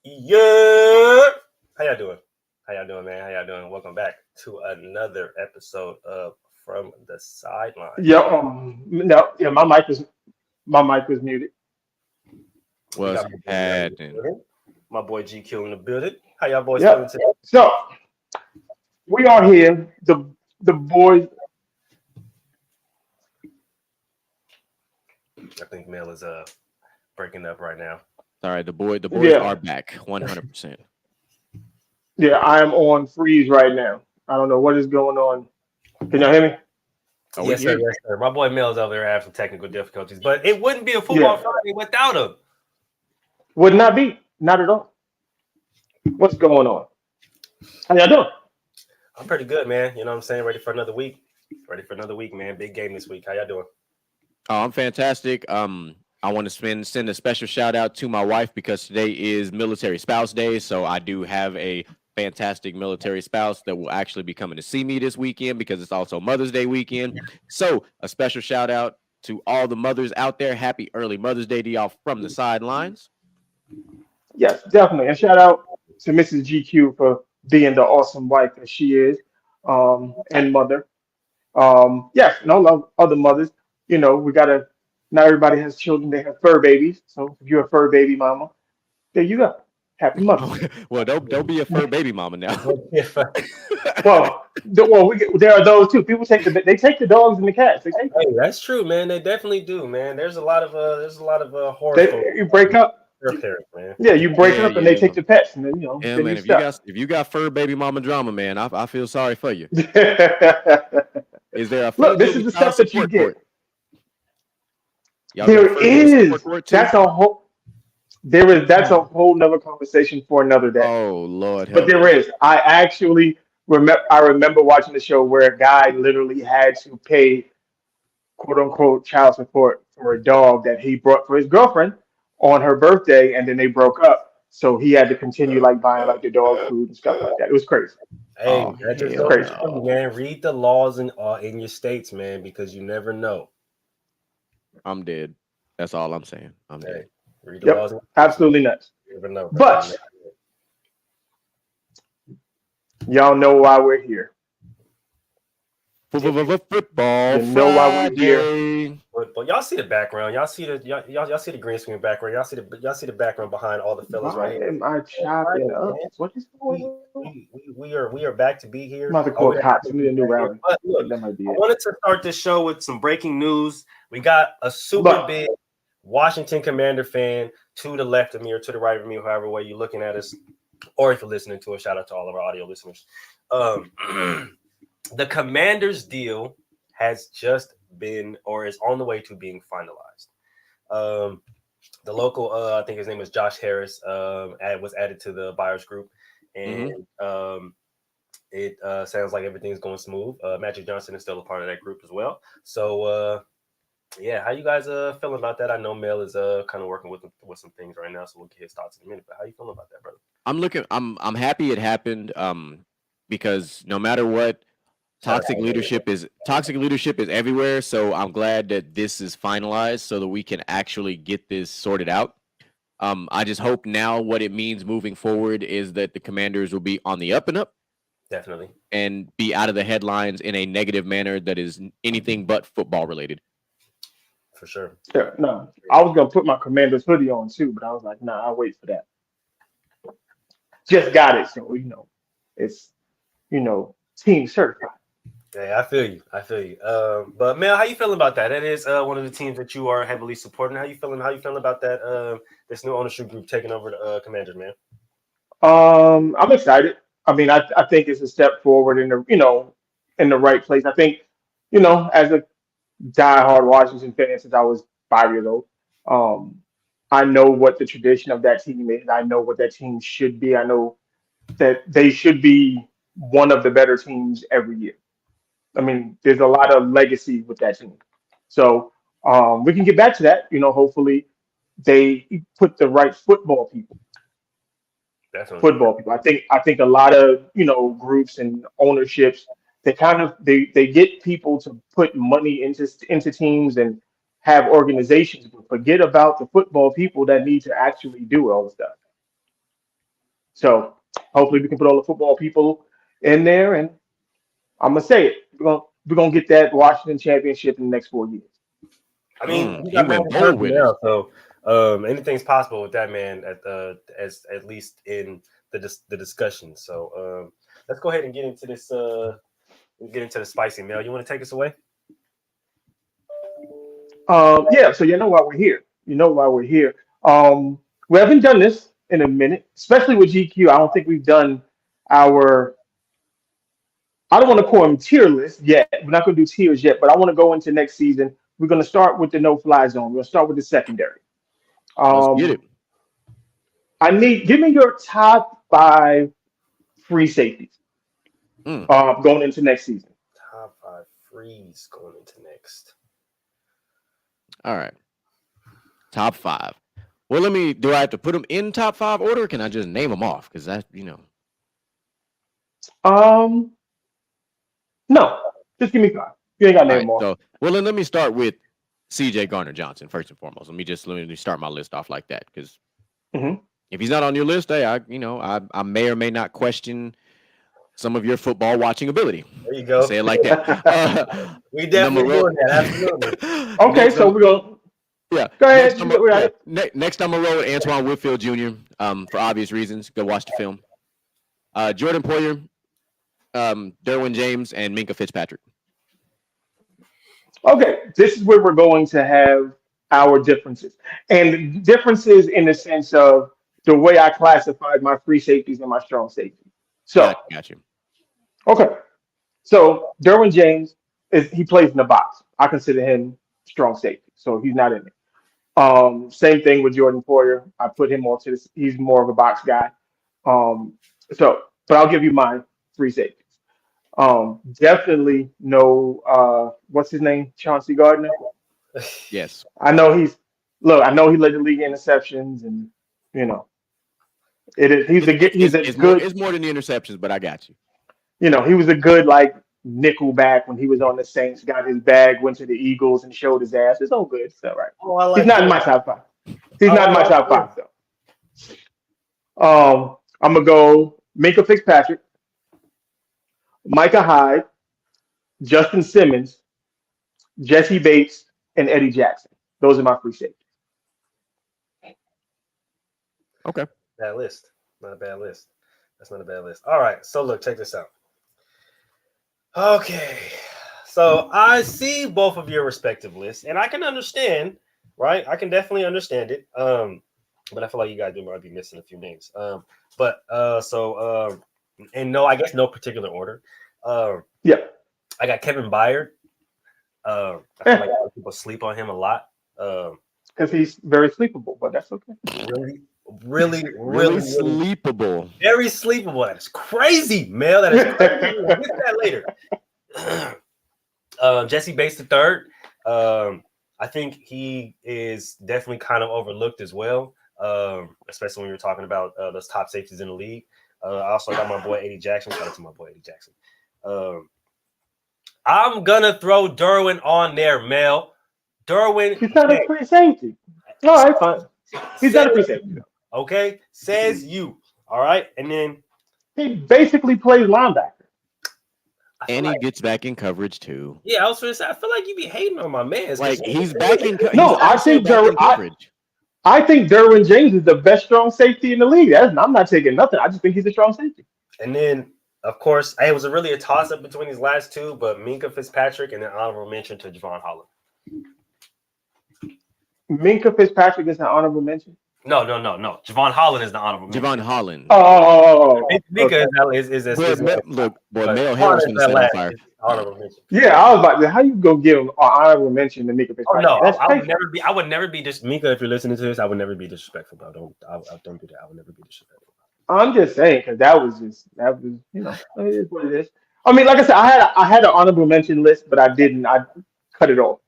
Yeah. How y'all doing? Man? How y'all doing? Welcome back to another episode of From the Yeah, Sidelines. no, yeah, my mic was muted. We What's got my boy Mel in the happening? building. My boy GQ in the building. How y'all boys feeling Yep. today? So we are here. The boys. I think Mel is breaking up right now. All right, the boys are Yeah, back 100%. yeah. I am on freeze right now. I don't know what is going on. Can y'all hear me? Oh, we Yes, can hear sir. you. Yes, sir. My boy Mel's over there having some technical difficulties, but it wouldn't be a football Yeah. Friday without him. Would not be. Not at all. What's going on? How y'all doing? I'm pretty good, man. You know what I'm saying? Ready for another week. Ready for another week, man. Big game this week. How y'all doing? Oh, I'm fantastic. I want to send a special shout out to my wife because today is Military Spouse Day, so I do have a fantastic military spouse that will actually be coming to see me this weekend because it's also Mother's Day weekend. So, a special shout out to all the mothers out there. Happy early Mother's Day to y'all from the sidelines. Yes, definitely. And shout out to Mrs. GQ for being the awesome wife that she is, and mother. Yes, and all of other mothers. We gotta. Not everybody has children; they have fur babies. So if you're a fur baby mama, there you go. Happy Mother's Day. Well, don't be a fur baby mama now. If, There are those too. People take the dogs and the cats. They take them. Hey, that's true, man. They definitely do, man. There's a lot of horror They stories you about break up. their parents, man. Yeah, you break Yeah, up and they yeah. take the pets, and then Yeah, then you man. stuck. If you got fur baby mama drama, man, I feel sorry for you. Is there a Look, this is FanDuel the child stuff that you support get. court? Y'all got a There FanDuel support is. court too? That's a whole. That's a whole nother conversation for another day. Oh Lord, But help there me. is. I actually remember. I remember watching the show where a guy literally had to pay quote unquote child support for a dog that he brought for his girlfriend on her birthday, and then they broke up. So he had to continue like buying like the dog food and stuff like that. It was crazy. Hey, Oh that just It's hell goes to crazy. show you, no. man. Read the laws in your states, man, because you never know. I'm dead. That's all I'm saying. I'm Hey, dead. read the Yep. laws in your states, man. Absolutely nuts. You never know, brother. You But never y'all know why we're here. know. Football You know why we're here. Friday. But y'all see the background. Y'all see the green screen background. Y'all see the background behind all the fellas right Why here. am I chopping Friday, up? man. What is going We, on? we are back to be I'm here. about to Oh, call we are back cops. to I need be a new back here. router. But I look, think that might be I it. wanted to start this show with some breaking news. We got a super Look, big Washington Commander fan to the left of me or to the right of me, however way you're looking at us, or if you're listening to us. Shout out to all of our audio listeners. Um, the Commanders deal has just been or is on the way to being finalized. Um, the local, I think his name was Josh Harris, was added to the buyers group, Hmm. and it sounds like everything's going smooth. Magic Johnson is still a part of that group as well. So yeah, how you guys feeling about that? I know Mel is kind of working with some things right now, so we'll get his thoughts in a minute. But how you feeling about that, brother? I'm happy it happened. Because no matter what, Shout out to toxic leadership is everywhere. So I'm glad that this is finalized so that we can actually get this sorted out. I just hope now what it means moving forward is that the Commanders will be on the up and up definitely and be out of the headlines in a negative manner that is anything but football related. for sure. yeah, no. I was gonna put my commander's hoodie on too, but I was like, nah, I'll wait for that. Just got it, so it's team certified. Yeah, I feel you. I feel you. But Mel, how you feeling about that? That is one of the teams that you are heavily supporting. How you feeling? How you feeling about that? This new ownership group taking over the Commanders, man. I'm excited. I mean, I think it's a step forward in the right place. I think, as a diehard Washington fan since I was 5 years old, um, I know what the tradition of that team is. I know what that team should be. I know that they should be one of the better teams every year. I mean, there's a lot of legacy with that team. So we can get back to that. Hopefully they put the right Definitely. football people. I think a lot of groups and ownerships they get people to put money into teams and have organizations, but forget about the football people that need to actually do all the stuff. So hopefully we can put all the football people in there, and I'm gonna say it. We're gonna get that Washington championship in the next 4 years. I mean, you He got went Matt bold with it. now, so anything's possible with that man at least in the discussion. So let's go ahead and get into this. Get into the spicy mail. You want to take us away? Yeah. So you know why we're here. You know why we're here. We haven't done this in a minute, especially with GQ. I don't think we've done our. I don't want to call them tier list yet. We're not going to do tiers yet, but I want to go into next season. We're going to start with the no-fly zone. We're going to start with the secondary. Let's get it. Give me your top 5 free safeties going into next season. Top 5 frees going into next. All right. Top 5. Well, do I have to put them in top 5 order, or can I just name them off? Because No, just give me 5. You ain't got to name them all. So, well, then let me start with C.J. Gardner-Johnson first and foremost. Let me start my list off like that, because if he's not on your list, hey, I may or may not question some of your football watching ability. There you go. Say it like that. We definitely doing that. Absolutely. Okay, so we're going. Yeah. Go ahead. Next, I'm gonna roll with Antoine Whitfield Jr. For obvious reasons. Go watch the film. Jordan Poyer, Derwin James, and Minka Fitzpatrick. Okay, this is where we're going to have our differences, and differences in the sense of the way I classified my free safeties and my strong safety. So, got you. Okay, so Derwin James he plays in the box. I consider him strong safety, so he's not in it. Same thing with Jordan Poyer. I put him more to this. He's more of a box guy. But I'll give you my free safeties. Definitely no. What's his name? Chauncey Gardner. Yes. I know he led the league in interceptions, and he's a good. It's more than the interceptions, but I got you. He was a good nickel back when he was on the Saints. Got his bag, went to the Eagles, and showed his ass. It's all good. It's all right. Oh, he's not in my top 5. He's not in my top 5 though. I'm gonna go Minka Fitzpatrick, Micah Hyde, Justin Simmons, Jesse Bates, and Eddie Jackson. Those are my free safeties. Okay. Bad list. Not a bad list. That's not a bad list. All right. So look, check this out. Okay. So I see both of your respective lists, and I can understand, right? I can definitely understand it. But I feel like you guys might be missing a few names. And no, I guess no particular order. Yeah. I got Kevin Byard. I feel like a lot of people sleep on him a lot. Because he's very sleepable, but that's okay. Really sleepable. Very sleepable. That is crazy, Mel. That is crazy. We'll get to that later. Jesse Bates III. I think he is definitely kind of overlooked as well, especially when you're talking about those top safeties in the league. I also got my boy Eddie Jackson. Shout out to my boy Eddie Jackson. I'm gonna throw Derwin on there, Mel. Derwin. He's not a free safety. All right, fine. He's not a free safety. Okay, says you. All right, and then he basically plays linebacker. And he gets back in coverage too. Yeah, I was going to say, I feel like you be hating on my man. Like he's back in. No, I think I think Derwin James is the best strong safety in the league. I'm not taking nothing. I just think he's a strong safety. And then, of course, it was really a toss-up between these last two, but Minka Fitzpatrick and an honorable mention to Javon Holland. Minka Fitzpatrick is an honorable mention? No. Javon Holland is the honorable mention. Javon Holland. Oh. Minka is look, boy, Mel Harris going to set on fire. Honorable mention. Yeah, I was about to. How you go give him an honorable mention to Minka Fitzpatrick? Oh, no, I would never be just Minka. If you're listening to this, I would never be disrespectful, bro. Don't do that. I would never be disrespectful. I'm just saying because that was it is what it is. I mean, like I said, I had an honorable mention list, but I didn't. I cut it off.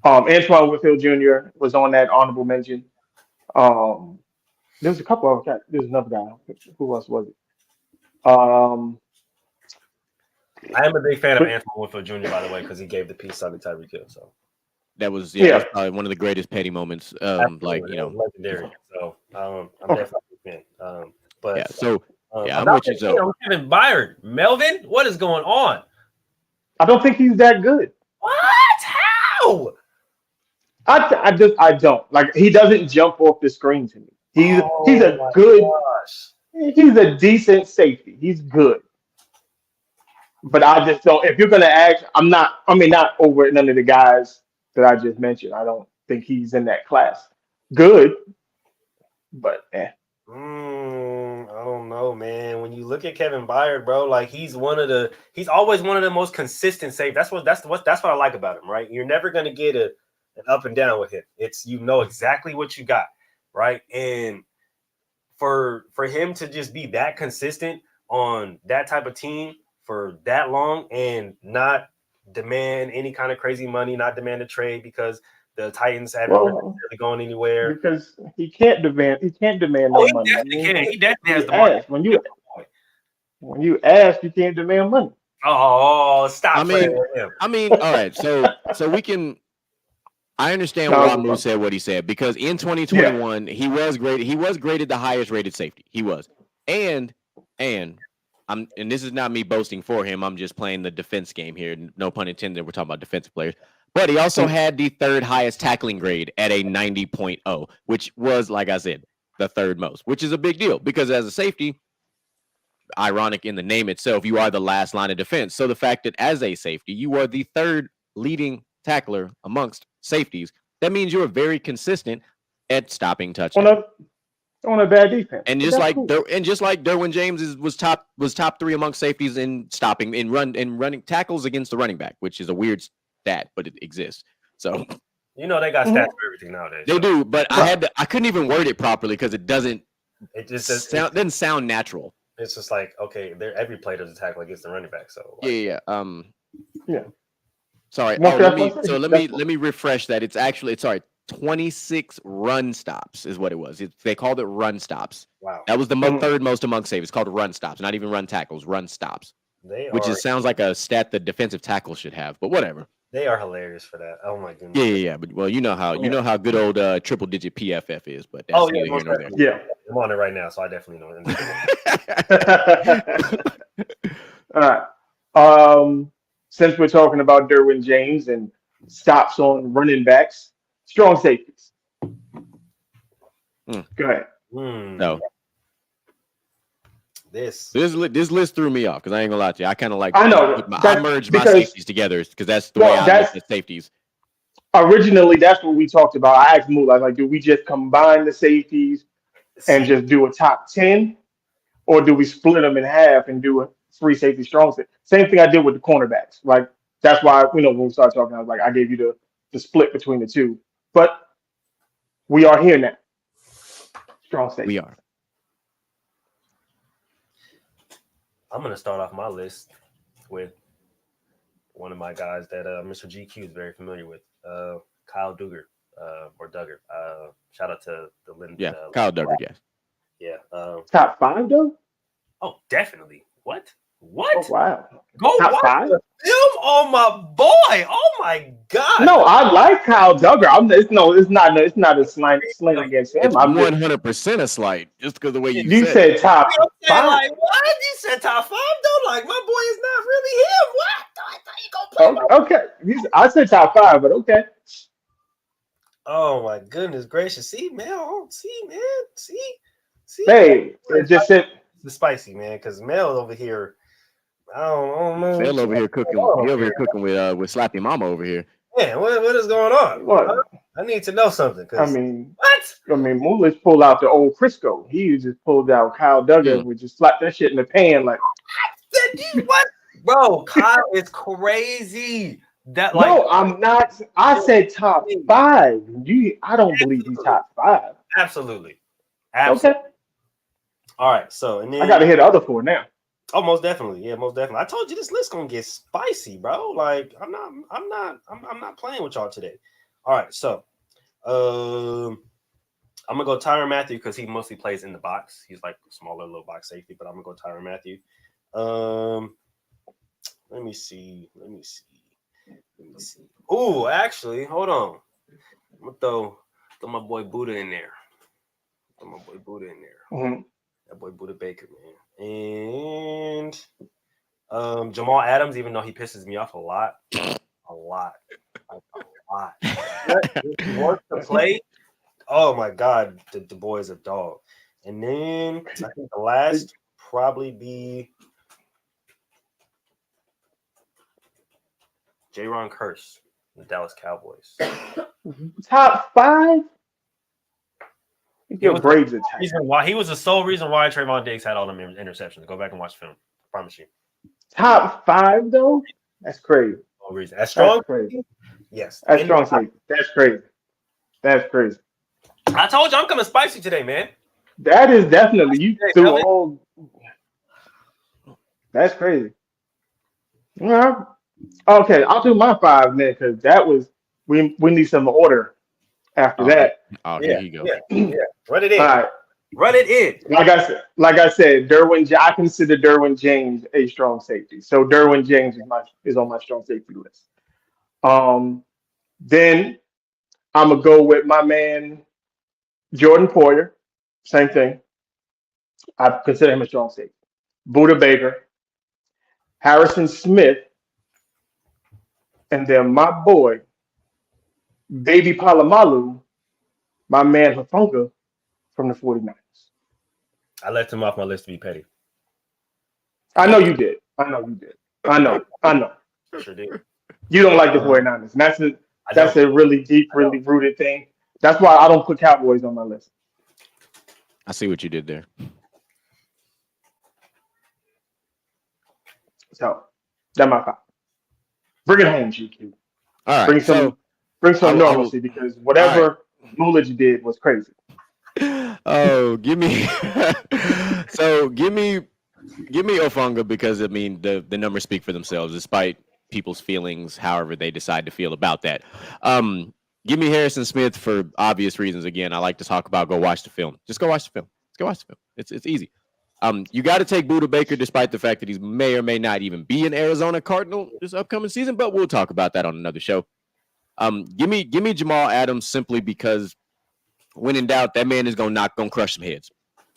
Antoine Whitfield Jr. was on that honorable mention. There was a couple of them. There's another guy. Who else was it? I am a big fan of Antoine Whitfield Jr. by the way, because he gave the peace on the Tyreek Hill. So that was that's probably one of the greatest petty moments. legendary. So I'm definitely a fan. But yeah. So Yeah, I'm with you. So Kevin Byard. Melvin, what is going on? I don't think he's that good. What? How? I don't like. He doesn't jump off the screen to me. He's Oh a my good. gosh. He's a decent safety. He's good. But I just don't. If you're gonna ask, I'm not. I mean, not over none of the guys that I just mentioned. I don't think he's in that class. Good, but I don't know, man. When you look at Kevin Byard, bro, like he's always one of the most consistent safe. That's what I like about him, right? You're never gonna get an up and down with him. It's exactly what you got, right? And for him to just be that consistent on that type of team for that long and not demand any kind of crazy money, not demand a trade because the Titans haven't really gone anywhere. Because he can't demand. He can't demand no money. He definitely has the market. When you ask, you can't demand money. Oh, stop! I mean, all right. So we can. I understand why Ramu said what he said because in 2021 he was graded. He was graded the highest rated safety. He was, and this is not me boasting for him. I'm just playing the defense game here. No pun intended. We're talking about defensive players. But he also had the third highest tackling grade at a 90.0, which was, like I said, the third most, which is a big deal because as a safety, ironic in the name itself, you are the last line of defense. So the fact that as a safety, you are the third leading tackler amongst safeties, that means you're very consistent at stopping touchdowns. On a bad defense. And just like Derwin James was top 3 amongst safeties in stopping in running tackles against the running back, which is a weird stat, but it exists. So they got stats for everything nowadays. They do, but I couldn't even word it properly because it doesn't doesn't sound natural. It's just like, okay, every play does a tackle against the running back. So yeah. Sorry. Let me refresh that. It's 26 run stops is what it was. They called it run stops. Wow. That was the third most among saves. It's called run stops, not even run tackles, run stops. Sounds like a stat the defensive tackle should have, but whatever. They are hilarious for that. Oh my goodness. Yeah. But you know how good old triple digit PFF is, but that's neither here nor there. Yeah. I'm on it right now, so I definitely know. All right. Since we're talking about Derwin James and stops on running backs, strong safeties. Go ahead. No. This list threw me off because I ain't gonna lie to you. I kind of like. I know. I merged my safeties together because that's the way I look at safeties. Originally, that's what we talked about. I asked Mool, I was like, do we just combine the safeties and just do a top 10, or do we split them in half and do a free safety, strong safety? Same thing I did with the cornerbacks. Like that's why when we started talking, I was like, I gave you the split between the two. But we are here now. Strong safety. We are. I'm going to start off my list with one of my guys that Mr. GQ is very familiar with, Kyle Duggar, or Duggar. Shout out to the Lynn. Yeah, Kyle Duggar, yes. Yeah. Top 5, though? Oh, definitely. What? Oh, wow. Go top watch 5? the film on my boy. Oh, my God. No, I like Kyle Duggar. It's not a slight against him. It's 100% a slight, just because the way you said top 5. Like, what? You said top 5, though? Like, my boy is not really him. What? I thought you gonna play. Okay. I said top 5, but okay. Oh, my goodness gracious. See, man. See. Hey, it just said the spicy, man, because Mel over here, I don't know. Mel over here cooking. He over here cooking with Slappy Mama over here. Yeah, what is going on? What? I need to know something. What? Moolish pulled out the old Crisco. He just pulled out Kyle Duggar, would just slap that shit in the pan like. What? Bro, Kyle is crazy. No, I'm not. I said top 5. I don't believe he's top 5. Absolutely. Okay. All right, so and then I got to hit the other 4 now. Oh, most definitely. Yeah, most definitely. I told you this list gonna get spicy, bro. Like, I'm not playing with y'all today. All right, so I'm gonna go Tyrann Mathieu because he mostly plays in the box. He's like a smaller little box safety, but I'm gonna go Tyrann Mathieu. Let me see. Oh, actually, hold on. I'm gonna throw my boy Buddha in there. Mm-hmm. That boy Buda Baker, man. And Jamal Adams, even though he pisses me off a lot. Like a lot. If he wants to play, oh my God, the boy is a dog. And then I think the last probably be J-Ron Curse, the Dallas Cowboys. Top 5? Your was Braves are tight. He was the sole reason why Trayvon Diggs had all them interceptions. Go back and watch the film. I promise you. Top 5 though? That's crazy. No reason. That's strong. That's crazy. Yes. That's strong safety. That's crazy. That's crazy. I told you I'm coming spicy today, man. That is definitely you threw all. That's crazy. Yeah. Okay, I'll do my 5 then because that was we need some order after that. Oh, here you go. Yeah. Run it in. All right. Run it in. Like I said, I consider Derwin James a strong safety. So Derwin James is on my strong safety list. Then I'm gonna go with my man Jordan Poyer. Same thing. I consider him a strong safety. Buda Baker, Harrison Smith, and then my boy, Baby Palomalu, my man Hafunga from the 49ers. I left him off my list to be petty. I know you did. I know. Sure did. You don't like the 49ers. And that's a really deep, really rooted thing. That's why I don't put Cowboys on my list. I see what you did there. So that's my 5. Bring it home, GQ. All right. Bring some normalcy because whatever Mullage did was crazy. Oh, give me Ofunga because I mean the numbers speak for themselves despite people's feelings, however they decide to feel about that. Give me Harrison Smith for obvious reasons. Again, I like to talk about go watch the film. Just go watch the film. It's easy. You got to take Buda Baker despite the fact that he may or may not even be an Arizona Cardinal this upcoming season, but we'll talk about that on another show. Give me Jamal Adams simply because when in doubt, that man is gonna crush some heads.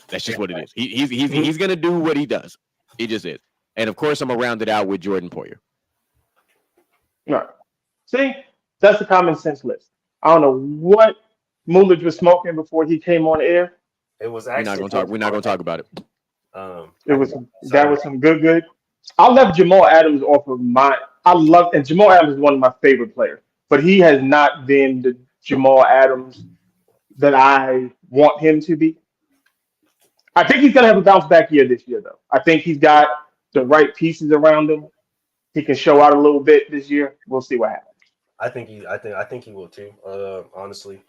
That's just what it is. He's gonna do what he does. He just is. And of course, I'm gonna round it out with Jordan Poyer. Right. See, that's a common sense list. I don't know what Mullage was smoking before he came on air. It was actually we're not gonna talk about it. That was some good. I left Jamal Adams off of and Jamal Adams is one of my favorite players, but he has not been the Jamal Adams that I want him to be. I think he's gonna have a bounce back year this year, though. I think he's got the right pieces around him. He can show out a little bit this year. We'll see what happens. I think he will too. Honestly,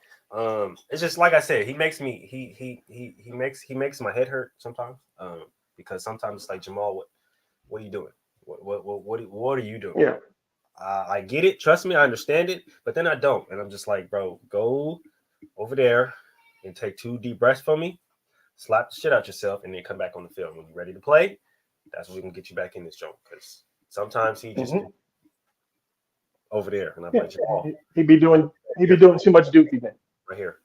it's just like I said. He makes my head hurt sometimes. Because sometimes it's like Jamal, what are you doing? What are you doing? Yeah. I get it. Trust me, I understand it. But then I don't, and I'm just like, bro, go over there and take 2 deep breaths for me. Slap the shit out yourself, and then come back on the field when you're ready to play. That's when we can get you back in this joint. Because sometimes he just over there, and I'm like, Jamal, he be doing too much dookie then. Right here.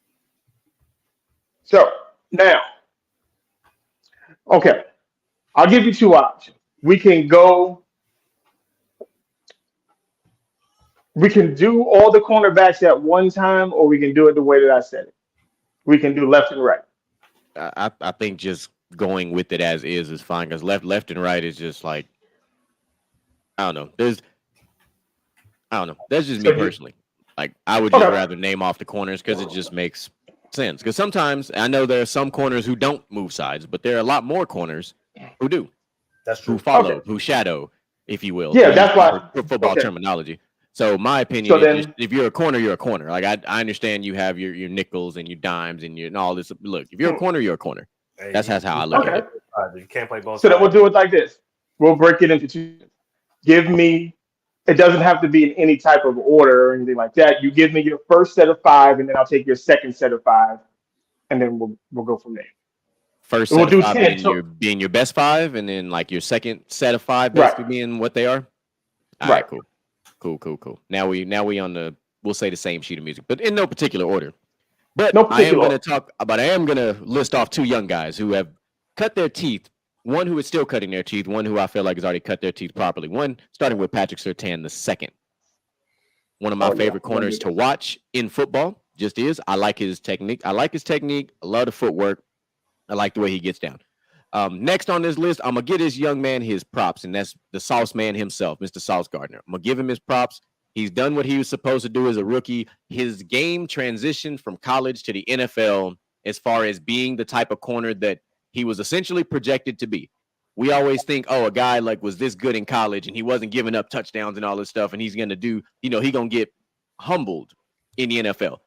So now, okay, I'll give you 2 options. We can do all the cornerbacks at one time, or we can do it the way that I said it. We can do left and right. I think just going with it as is fine because left and right is just like I don't know. That's just me personally. Like I would just rather name off the corners because it just makes sense. Because sometimes I know there are some corners who don't move sides, but there are a lot more corners who do. That's true. Who follow, who shadow, if you will. Yeah, that's why football terminology. So my opinion is just, if you're a corner, you're a corner. Like I understand you have your nickels and your dimes and all this. Look, if you're a corner, you're a corner. That's how I look at it. You can't play both. So then we'll do it like this. We'll break it into 2. Give me. It doesn't have to be in any type of order or anything like that. You give me your first set of 5, and then I'll take your second set of 5, and then we'll go from there. First set of 5 being your best 5, and then like your second set of 5 basically being what they are. All right, cool. Now we on we'll say the same sheet of music, but in no particular order. But I am going to list off 2 young guys who have cut their teeth. One who is still cutting their teeth. One who I feel like has already cut their teeth properly. One starting with Patrick Surtain the second. One of my favorite corners to watch in football. Just is. I like his technique. I love the footwork. I like the way he gets down. Next on this list, I'm gonna give this young man his props, and that's the Sauce Man himself, Mr. Sauce Gardner. I'm gonna give him his props. He's done what he was supposed to do as a rookie. His game transitioned from college to the NFL as far as being the type of corner that he was essentially projected to be. We always think, oh, a guy like was this good in college and he wasn't giving up touchdowns and all this stuff, and he's gonna do, he's gonna get humbled in the NFL.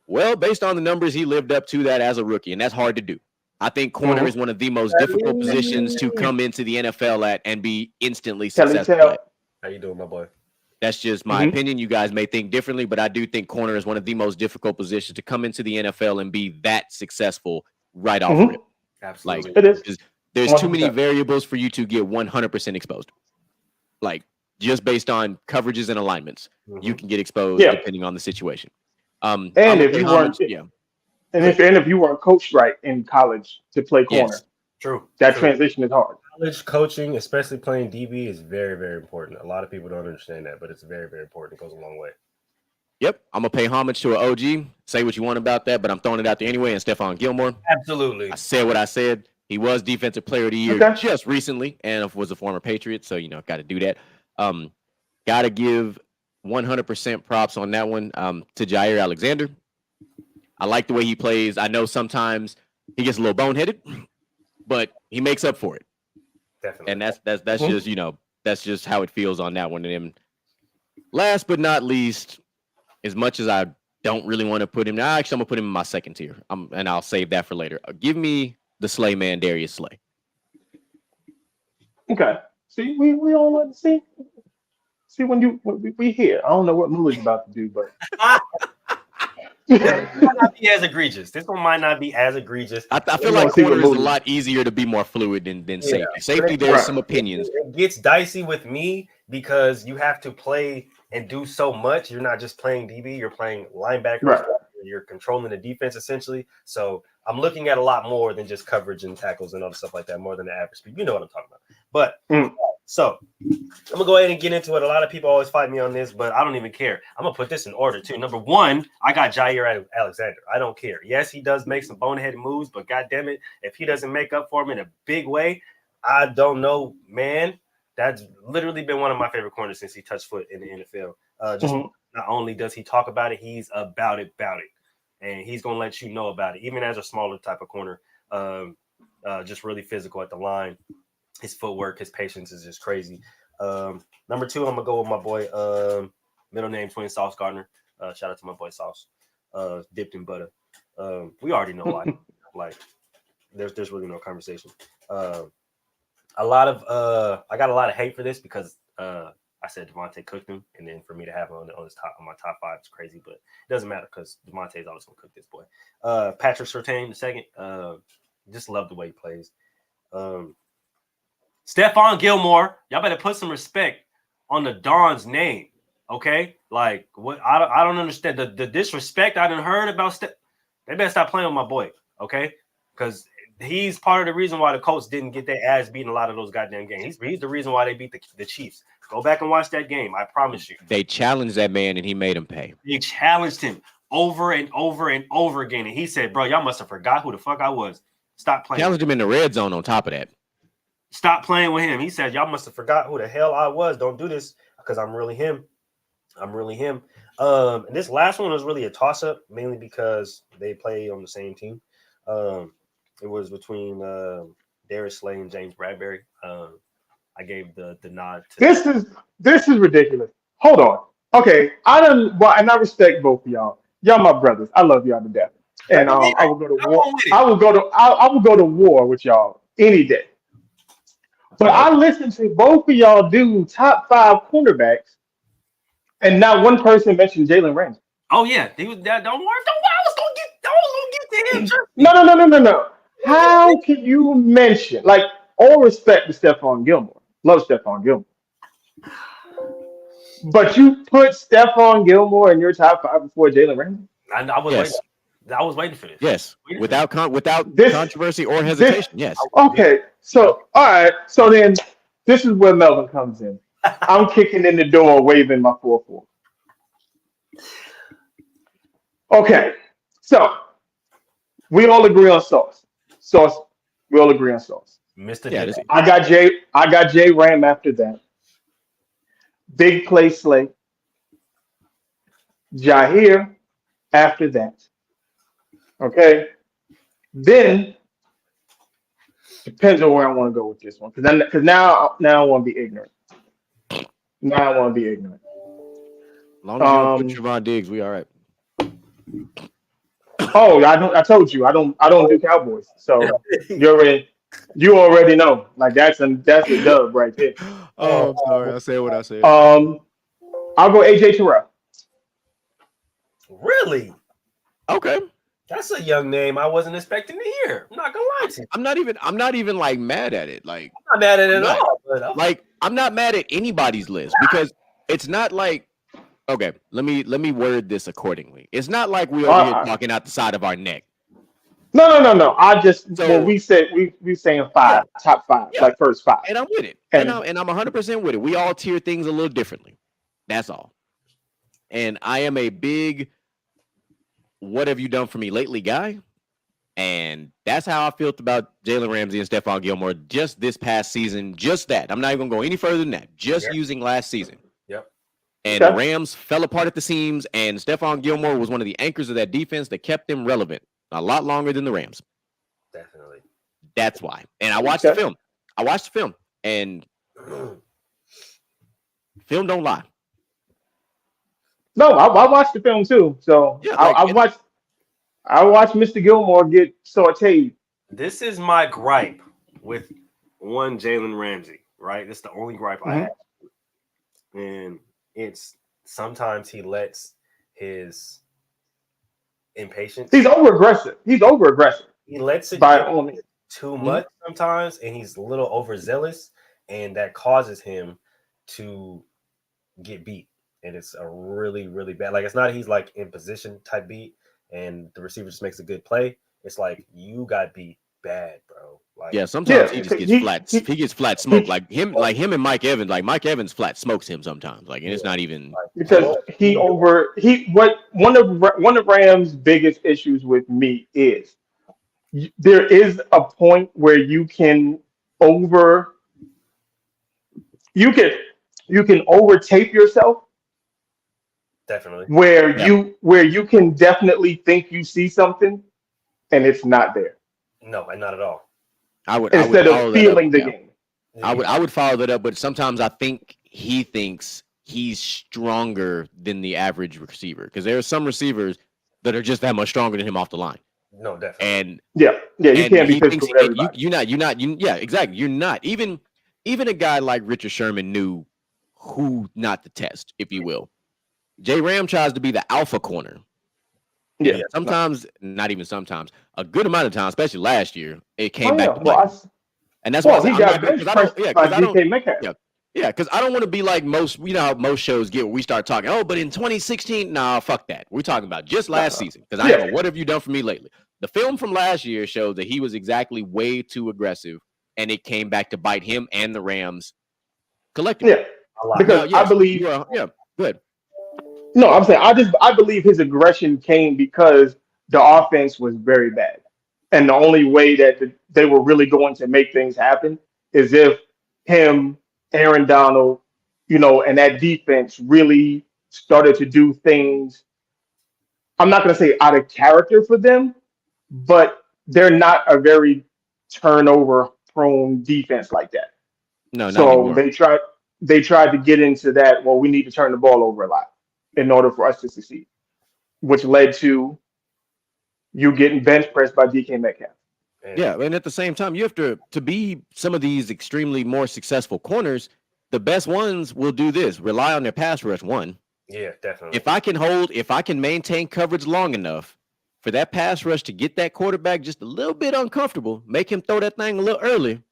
Well, based on the numbers, he lived up to that as a rookie, and that's hard to do. I think corner is one of the most difficult positions to come into the NFL at and be instantly successful at. How you doing, my boy? That's just my opinion. You guys may think differently, but I do think corner is one of the most difficult positions to come into the NFL and be that successful right off rip. Absolutely. Like, it is. There's 100%. Too many variables for you to get 100% exposed. Like, just based on coverages and alignments, you can get exposed depending on the situation. And if you weren't, if you weren't coached right in college to play corner, true, that transition is hard. College coaching, especially playing DB, is very, very important. A lot of people don't understand that, but it's very, very important. It goes a long way. Yep, I'm gonna pay homage to an OG. Say what you want about that, but I'm throwing it out there anyway. And Stephon Gilmore, absolutely. I said what I said. He was Defensive Player of the Year just recently, and was a former Patriot, so got to do that. Got to give 100% props on that one to Jair Alexander. I like the way he plays. I know sometimes he gets a little boneheaded, but he makes up for it. Definitely. And that's just that's just how it feels on that one. And then last but not least, as much as I don't really want to put him, actually I'm gonna put him in my second tier. And I'll save that for later. Give me the Slay Man, Darius Slay. Okay. See, we all want to see. See, when we here, I don't know what Mullah's about to do, but it might not be as egregious. This one might not be as egregious. I feel like corner is a lot easier to be more fluid than safety. Safety, there's some opinions. It gets dicey with me because you have to play and do so much. You're not just playing DB, you're playing linebacker. Right. You're controlling the defense essentially. So I'm looking at a lot more than just coverage and tackles and other stuff like that, more than the average speed. You know what I'm talking about. But so I'm gonna go ahead and get into it. A lot of people always fight me on this, but I don't even care. I'm gonna put this in order too. Number one, I got Jair Alexander. I don't care. Yes, he does make some boneheaded moves, but god damn it, if he doesn't make up for him in a big way, I don't know, man. That's literally been one of my favorite corners since he touched foot in the NFL. Not only does he talk about it, he's about it, and he's gonna let you know about it. Even as a smaller type of corner, just really physical at the line. His footwork, his patience is just crazy. Number two, I'm gonna go with my boy, middle name Twin Sauce Gardner. Shout out to my boy Sauce, dipped in butter. We already know why. Like, there's really no conversation. I got a lot of hate for this because I said Devontae cooked him, and then for me to have him on my top five is crazy, but it doesn't matter because Devontae is always gonna cook this boy. Patrick Surtain the second, just love the way he plays. Stephon Gilmore, y'all better put some respect on the Don's name, okay? Like, what? I don't understand the disrespect I done heard about. They better stop playing with my boy, okay? Because he's part of the reason why the Colts didn't get their ass beaten a lot of those goddamn games. He's the reason why they beat the Chiefs. Go back and watch that game. I promise you. They challenged that man, and he made him pay. They challenged him over and over and over again, and he said, "Bro, y'all must have forgot who the fuck I was. Stop playing." Challenged him in the red zone. On top of that. Stop playing with him. He said, y'all must have forgot who the hell I was. Don't do this because I'm really him. And this last one was really a toss-up, mainly because they play on the same team. It was between Darius Slay and James Bradbury. I gave the nod to this is ridiculous. Hold on. Okay. And I respect both of y'all. Y'all my brothers. I love y'all to death. And I will go to war. I will go to war with y'all any day. But I listened to both of y'all do top 5 cornerbacks, and not one person mentioned Jalen Ramsey. Oh yeah, he was that. Don't worry. I was gonna get to him. No. How can you mention, like, all respect to Stephon Gilmore? Love Stephon Gilmore. But you put Stephon Gilmore in your top 5 before Jalen Ramsey? I was yes. I was waiting for this. Yes, without This- controversy or hesitation. Yes. Okay, so all right, so then this is where Melvin comes in. I'm kicking in the door, waving my 4-4. Okay, so we all agree on Sauce. Sauce, we all agree on Sauce. Mr. Yeah, Diddy. I got J Ram after that. Big Play Slay. Jair after that. Okay. Then depends on where I want to go with this one. Because now I want to be ignorant. Now I want to be ignorant. As long as you don't put Trevon Diggs, we all right. Oh, I told you I don't do Cowboys. So you already know. Like that's a dub right there. Oh, I'm sorry. I said what I said. I'll go AJ Terrell. Really? Okay. That's a young name I wasn't expecting to hear. I'm not gonna lie to you. I'm not even like mad at it. Like I'm not mad at it at all. But like I'm not mad at anybody's list because it's not like okay, let me word this accordingly. It's not like we over here talking out the side of our neck. No. I just we said we saying five, top five, like first five. And I'm with it. And I'm 100% with it. We all tier things a little differently. That's all. And I am a big what have you done for me lately guy. And that's how I felt about Jalen Ramsey and Stephon Gilmore just this past season. Just that. I'm not even going to go any further than that. Just using last season. Yep. And the Rams fell apart at the seams, and Stephon Gilmore was one of the anchors of that defense that kept them relevant a lot longer than the Rams. Definitely. That's why. And I watched the film. And film don't lie. No, I watched the film too. So Yeah, I watched Mr. Gilmore get sauteed. This is my gripe with one Jalen Ramsey, right? This is the only gripe I have. And it's sometimes he lets his impatience. He's over aggressive. He lets it by get all means. too much sometimes, and he's a little overzealous, and that causes him to get beat. And it's a really, really bad. Like it's not he's like in position type beat, and the receiver just makes a good play. It's like you got beat bad, bro. Like sometimes he just gets flat. He gets flat smoke. Like him and Mike Evans. Like Mike Evans flat smokes him sometimes. Like and it's not even because one of Rams' biggest issues with me is there is a point where you can over tape yourself. Definitely. Where you can definitely think you see something and it's not there. No, and not at all. Instead of feeling the game. I would follow that up, but sometimes I think he thinks he's stronger than the average receiver because there are some receivers that are just that much stronger than him off the line. No, definitely. And you can't be physical with everybody. You're not. Exactly. You're not. Even a guy like Richard Sherman knew who not to test, if you will. J Ram tries to be the alpha corner. Yeah. Sometimes, not even sometimes, a good amount of times, especially last year, it came back to play. And that's why he got benched by DK Metcalf. Yeah, because I don't want to be like most, how most shows get where we start talking, but in 2016, nah, fuck that. We're talking about just last season. Because I know, what have you done for me lately? The film from last year showed that he was exactly way too aggressive, and it came back to bite him and the Rams collectively. Yeah, because I believe. Good. No, I'm saying I believe his aggression came because the offense was very bad, and the only way that they were really going to make things happen is if him, Aaron Donald, and that defense really started to do things. I'm not going to say out of character for them, but they're not a very turnover-prone defense like that. No, so they tried to get into that. Well, we need to turn the ball over a lot in order for us to succeed, which led to you getting bench pressed by DK Metcalf. Yeah, and at the same time, you have to be some of these extremely more successful corners. The best ones will do this: rely on their pass rush. One, yeah, definitely. If I can maintain coverage long enough for that pass rush to get that quarterback just a little bit uncomfortable, make him throw that thing a little early.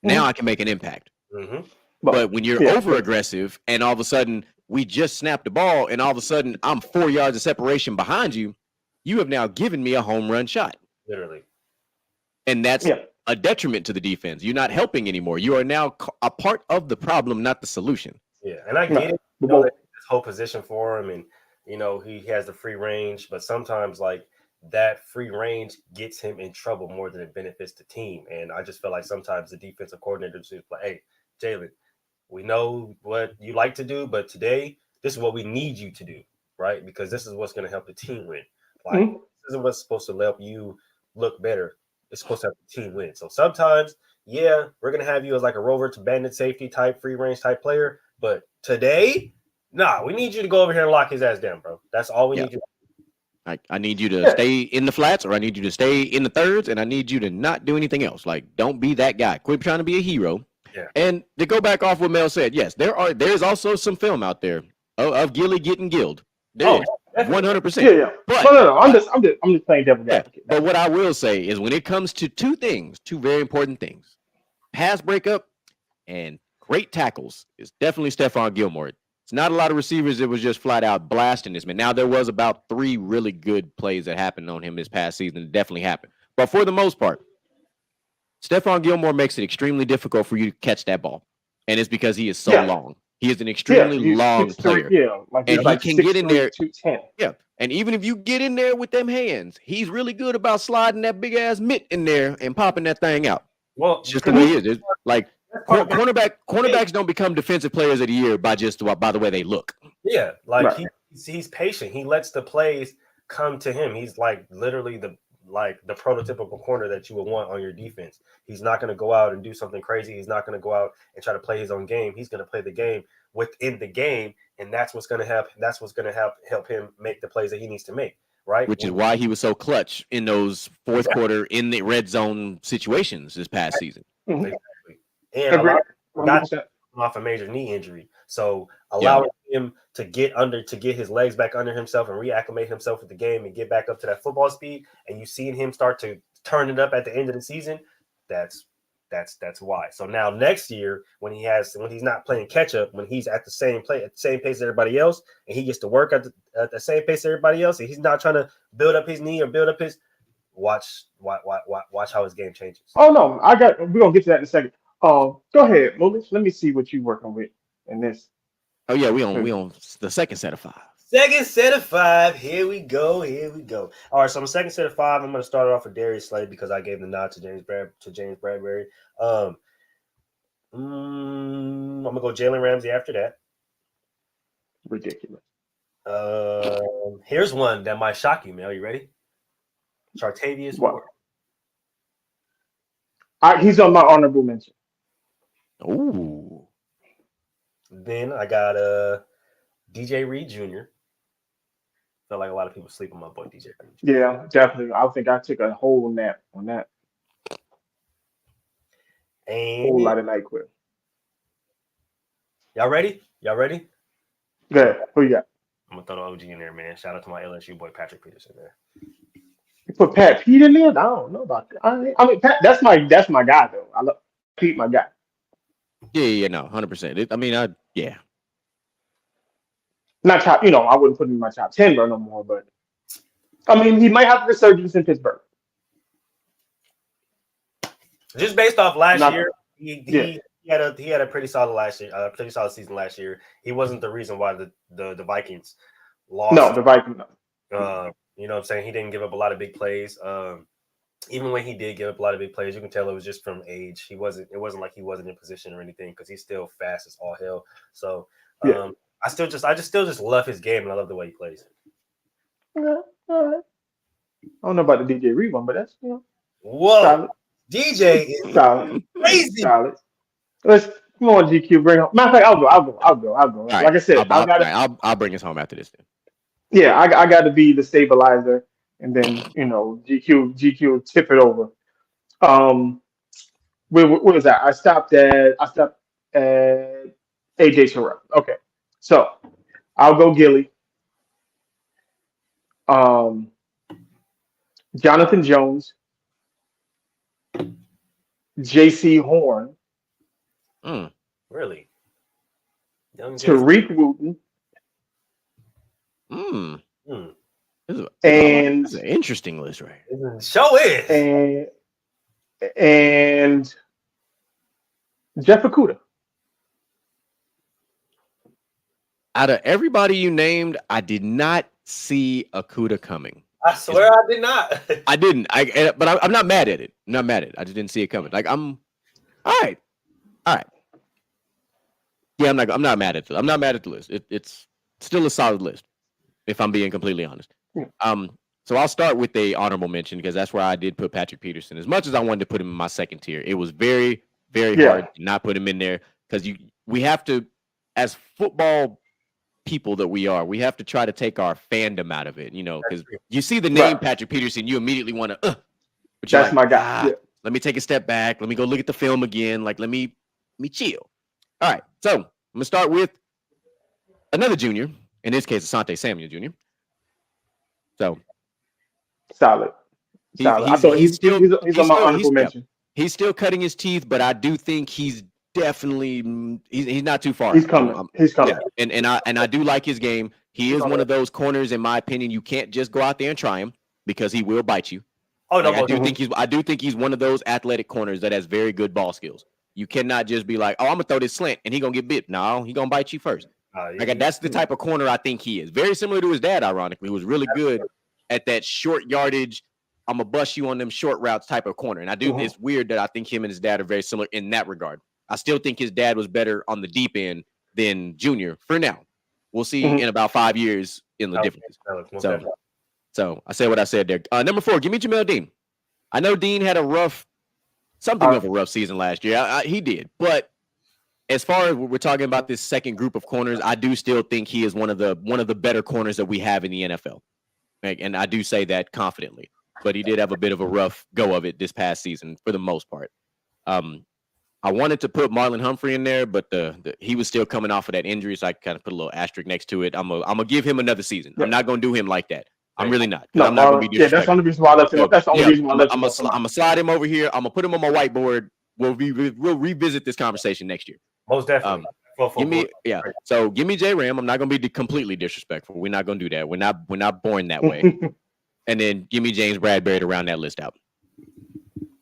Now I can make an impact. But when you're over aggressive and all of a sudden we just snapped the ball and all of a sudden I'm 4 yards of separation behind you, you have now given me a home run shot. Literally. And that's a detriment to the defense. You're not helping anymore. You are now a part of the problem, not the solution. Yeah, and I get it. You know, this whole position for him, and you know he has the free range, but sometimes like that free range gets him in trouble more than it benefits the team. And I just feel like sometimes the defensive coordinator just like, hey, Jalen, we know what you like to do, but today this is what we need you to do, right? Because this is what's going to help the team win. Like this isn't what's supposed to help you look better. It's supposed to help the team win. So sometimes, yeah, we're going to have you as like a rover to bandit safety type, free range type player. But today, nah, we need you to go over here and lock his ass down, bro. That's all we need you to do. I need you to stay in the flats, or I need you to stay in the thirds, and I need you to not do anything else. Like, don't be that guy. Quit trying to be a hero. Yeah. And to go back off what Mel said, yes, there's also some film out there of Gilly getting gilled. There is 100%. Yeah. But no. I'm just playing devil's advocate. But what I will say is, when it comes to two very important things, pass breakup and great tackles, is definitely Stephon Gilmore. It's not a lot of receivers that was just flat out blasting this man. Now, there was about 3 really good plays that happened on him this past season. It definitely happened. But for the most part, Stephon Gilmore makes it extremely difficult for you to catch that ball. And it's because he is so long. He is an extremely long player. And he can get in there. 210. Yeah. And even if you get in there with them hands, he's really good about sliding that big ass mitt in there and popping that thing out. Well, it's just the way it is. It's like cornerbacks don't become defensive players of the year by the way they look. Yeah, like he's patient. He lets the plays come to him. He's like literally the prototypical corner that you would want on your defense. He's not going to go out and do something crazy. He's not going to go out and try to play his own game. He's going to play the game within the game, and that's what's going to help. That's what's going to help him make the plays that he needs to make. Right, which is why he was so clutch in those fourth quarter in the red zone situations this past season. Exactly. And a lot got off a major knee injury, so allowing him to get his legs back under himself and reacclimate himself with the game and get back up to that football speed, and you seeing him start to turn it up at the end of the season, that's why. So now next year, when he's not playing catch up, when he's at the same pace as everybody else, and he gets to work at the same pace as everybody else, and he's not trying to build up his knee or build up his watch how his game changes. Oh no, we're gonna get to that in a second. Go ahead, Mulish. Let me see what you're working with in this. Oh yeah, we on the second set of 5. Second set of 5. Here we go. All right, so on the second set of 5, I'm going to start off with Darius Slay because I gave the nod to James Bradbury. I'm going to go Jalen Ramsey after that. Ridiculous. Here's one that might shock you, Mel. You ready? Chartavius Ward. He's on my honorable mention. Ooh. Then I got DJ Reed Jr. Felt like a lot of people sleep on my boy DJ Reed Jr. Yeah, definitely. I think I took a whole nap on that. And whole lot of NyQuil. Y'all ready? Good. Who you got? I'm gonna throw the OG in there, man. Shout out to my LSU boy Patrick Peterson there. You put Pat Pete in there? I don't know about that. I mean, Pat, that's my guy though. I love Pete, my guy. Yeah, no, 100%. Not top. I wouldn't put him in my top 10 no more. But I mean, he might have a resurgence in Pittsburgh. Just based off last year, he had a pretty solid season last year. He wasn't the reason why the Vikings lost. No, the Vikings. You know what I'm saying? He didn't give up a lot of big plays. Even when he did give up a lot of big plays, you can tell it was just from age. It wasn't like he wasn't in position or anything because he's still fast as all hell. So I still just love his game and I love the way he plays. Yeah, all right. I don't know about the DJ Reed one, but that's whoa. Solid. DJ is solid. Crazy. Solid. Let's come on, GQ. Bring home. Matter of fact, I'll go. Right. Like I said, I'll bring us home after this then. Yeah, I got to be the stabilizer, and then GQ tip it over. Where was that? I stopped at AJ Terrell. Okay, so I'll go Gilly. Jonathan Jones, J.C. Horn, really, Tariq Wooten, And this is an interesting list, right? Show is. And Jeff Okuda. Out of everybody you named, I did not see Okuda coming. I swear I did not. I didn't. But I'm not mad at it. I'm not mad at it. I just didn't see it coming. Like I'm all right. Yeah, I'm not mad at it. I'm not mad at the list. It's still a solid list, if I'm being completely honest. So I'll start with a honorable mention because that's where I did put Patrick Peterson. As much as I wanted to put him in my second tier, it was very, very hard to not put him in there because we have to, as football people that we are, we have to try to take our fandom out of it, because you see the name Patrick Peterson, you immediately want to, but that's my guy. Let me take a step back. Let me go look at the film again. Like, let me chill. All right. So I'm going to start with another junior, in this case, Asante Samuel Jr. So solid. I thought he's on my honorable mention. He's still cutting his teeth, but I do think he's definitely he's not too far. He's coming. He's coming. Yeah. And I do like his game. He is one of those corners, in my opinion, you can't just go out there and try him because he will bite you. Oh no, I do think he's one of those athletic corners that has very good ball skills. You cannot just be like, oh, I'm gonna throw this slant and he gonna get bit. No, he gonna bite you first. That's the type of corner I think he is. Very similar to his dad, ironically, who was really good at that short yardage. I'm gonna bust you on them short routes type of corner. And I do. It's weird that I think him and his dad are very similar in that regard. I still think his dad was better on the deep end than Junior for now. We'll see in about 5 years in the difference. So I said what I said there. Number 4, give me Jamel Dean. I know Dean had something of a rough season last year. He did, but as far as we're talking about this second group of corners, I do still think he is one of the better corners that we have in the NFL, and I do say that confidently. But he did have a bit of a rough go of it this past season for the most part. I wanted to put Marlon Humphrey in there, but he was still coming off of that injury, so I kind of put a little asterisk next to it. I'm gonna give him another season. I'm not gonna do him like that. I'm really not. No, I'm not gonna be disrespectful. That's the only reason why I left him. That's the only reason why I left him. I'm gonna slide him over here. I'm gonna put him on my whiteboard. We'll revisit this conversation next year. Most definitely. So give me J Ram. I'm not gonna be completely disrespectful. We're not gonna do that. We're not born that way. And then give me James Bradbury to round that list out.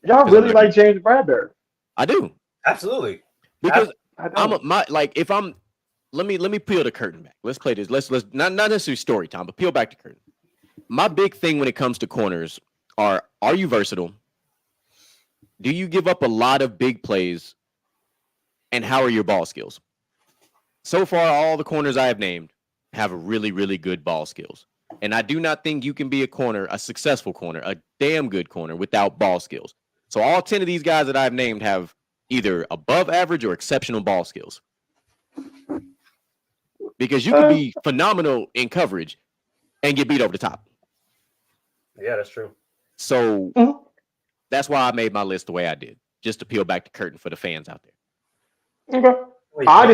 Y'all really like James Bradbury? I do. Absolutely. Because let me peel the curtain back. Let's play this. Let's not necessarily story time, but peel back the curtain. My big thing when it comes to corners are you versatile? Do you give up a lot of big plays? And how are your ball skills? So far, all the corners I have named have really, really good ball skills. And I do not think you can be a successful corner, a damn good corner without ball skills. So all 10 of these guys that I've named have either above average or exceptional ball skills. Because you could be phenomenal in coverage and get beat over the top. Yeah, that's true. So that's why I made my list the way I did, just to peel back the curtain for the fans out there. Okay. I'm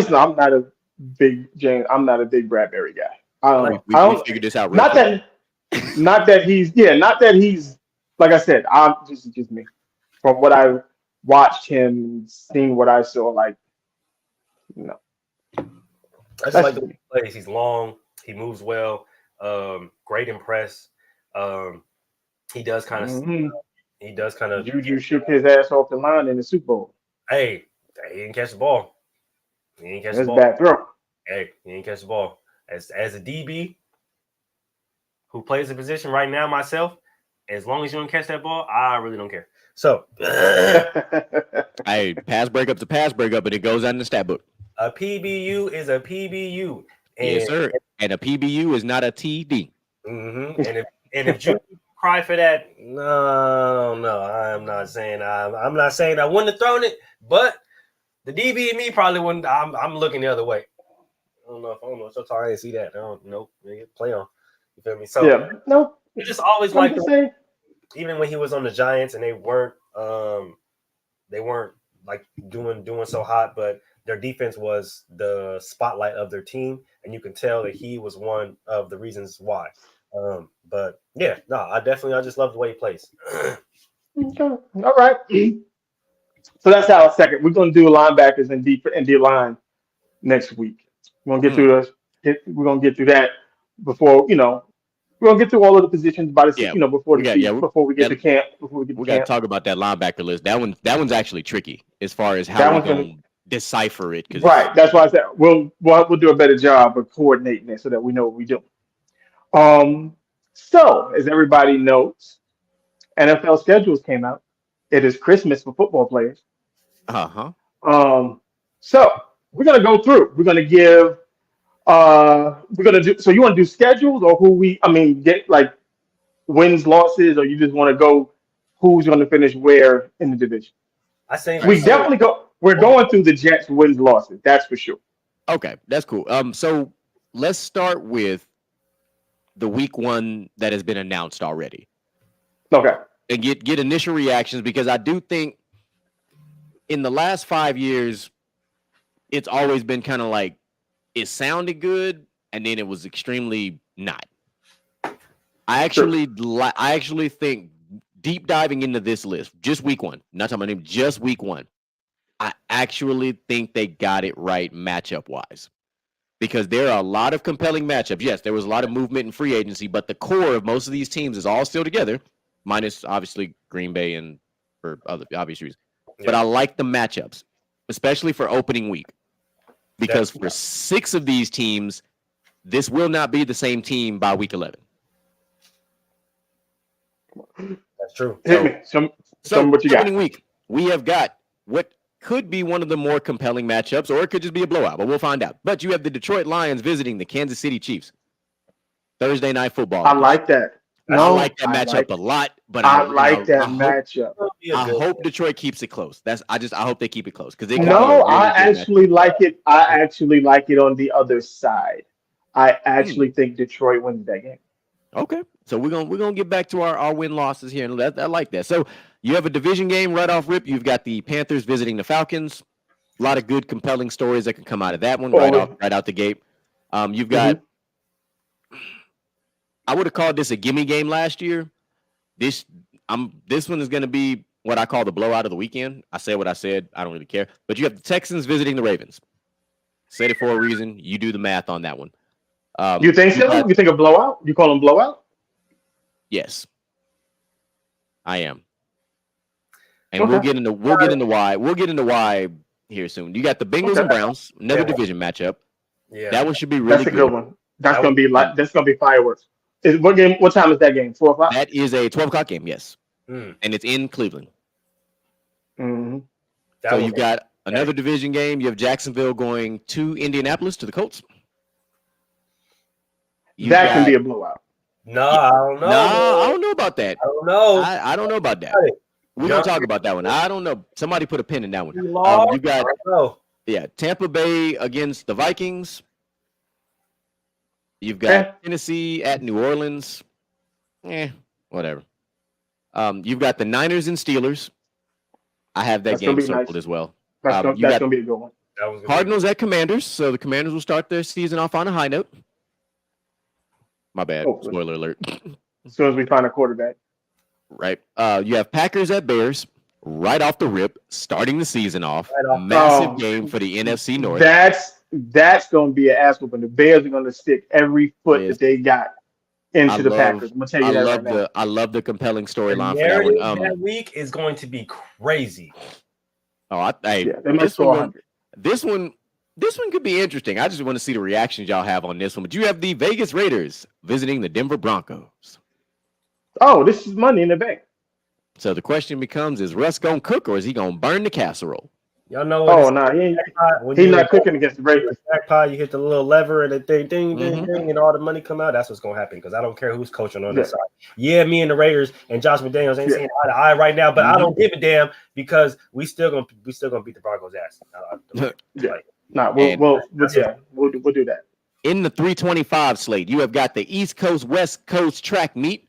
not a big Bradbury guy. We figured this out. Not that he's like I said. This is just me. From what I watched him, seeing what I saw, like no. I just like the way he plays. He's long. He moves well. Great in press. He does kind of. Juju shook his ass off the line in the Super Bowl. Hey, he didn't catch the ball. That's a bad throw. Hey, he didn't catch the ball. As a DB who plays the position right now myself, as long as you don't catch that ball, I really don't care. So, hey, pass breakup's a pass breakup, but it goes out in the stat book. A PBU is a PBU. Yes, sir. And a PBU is not a TD. Mm-hmm. And if you cry for that, no, I'm not saying I'm not saying I wouldn't have thrown it, but the DB and me probably wouldn't. I'm looking the other way. I don't know. So sorry I didn't see that. Nope. Play on. You feel me? So yeah, no. You just always like even when he was on the Giants and they weren't like doing so hot, but their defense was the spotlight of their team, and you can tell that he was one of the reasons why. But yeah, no, I just love the way he plays. Okay. All right. So that's our second. We're gonna do linebackers and D line next week. We're gonna get through this. We're gonna get through that before we're gonna get through all of the positions by the Yeah, before we the got season, before we get that, to camp. Before we get we to got to camp, talk about that linebacker list. That one's actually tricky as far as how that we one's gonna gonna decipher it because right. That's why I said we'll do a better job of coordinating it so that we know what we do. Um, so as everybody knows, NFL schedules came out. It is Christmas for football players. uh-huh. Um, so we're gonna go through. We're gonna give. We're gonna do. So you want to do schedules or who we? I mean, get like wins, losses, or you just want to go who's going to finish where in the division? I think Right. We So definitely go. We're going through the Jets wins, losses. That's for sure. okay, that's cool. So let's start with the week one that has been announced already Okay. and get initial reactions because I do think in the last 5 years it's always been kind of like it sounded good and then it was extremely not. I actually think deep diving into this list, just week one, not talking about him, just week one. I actually think they got it right matchup wise because there are a lot of compelling matchups. Yes, there was a lot of movement in free agency, but the core of most of these teams is all still together, minus obviously Green Bay and for other obvious reasons. Yeah. But I like the matchups, especially for opening week, because for 6 of these teams, this will not be the same team by week 11. That's true. Hit me. Some what you got? Opening week, we have got what could be one of the more compelling matchups, or it could just be a blowout, but we'll find out. But you have the Detroit Lions visiting the Kansas City Chiefs. Thursday night football. I like that. I like that matchup a lot, but I like that matchup. I hope Detroit keeps it close. I hope they keep it close because I actually like it. I actually like it on the other side. I actually think Detroit wins that game. Okay, so we're gonna get back to our win losses here, and I like that. So you have a division game right off rip. You've got the Panthers visiting the Falcons. A lot of good, compelling stories that can come out of that one right out the gate. You've got. I would have called this a gimme game last year. This one is going to be what I call the blowout of the weekend. I said what I said. I don't really care. But you have the Texans visiting the Ravens. Said it for a reason. You do the math on that one. You think so? You think a blowout? You call them blowout? Yes, I am. And we'll get into why here soon. You got the Bengals and Browns, another division matchup. Yeah, that one should be really good. That's a good one. That's gonna be fireworks. What game? What time is that game? 4 o'clock. That is a 12 o'clock game. Yes, and it's in Cleveland. Mm-hmm. So you've got another division game. You have Jacksonville going to Indianapolis to the Colts. That can be a blowout. No, I don't know. No, I don't know about that. I don't know. I don't know about that. We're gonna talk about that one. I don't know. Somebody put a pin in that one. You got Tampa Bay against the Vikings. You've got Tennessee at New Orleans. Whatever. You've got the Niners and Steelers. I have that game circled as well. That's gonna be a good one. Cardinals at Commanders. So the Commanders will start their season off on a high note. My bad. Spoiler alert. As soon as we find a quarterback. Right. You have Packers at Bears right off the rip, starting the season off. Massive game for the NFC North. That's going to be an ass whooping. The Bears are going to stick every foot that they got into the Packers. I'm going to tell you that I love the compelling storyline for that one. That week is going to be crazy. This one could be interesting. I just want to see the reactions y'all have on this one. But you have the Vegas Raiders visiting the Denver Broncos. Oh, this is money in the bank. So the question becomes: is Russ gonna cook or is he gonna burn the casserole? Y'all know what? He's not cooking against the Raiders. Jackpot, you hit the little lever and the ding, ding, and all the money come out. That's what's gonna happen because I don't care who's coaching on this side. Yeah, me and the Raiders and Josh McDaniels ain't seeing eye to eye right now, but I don't give a damn because we still gonna beat the Broncos' ass. We'll do that. In the 325 slate, you have got the East Coast West Coast track meet.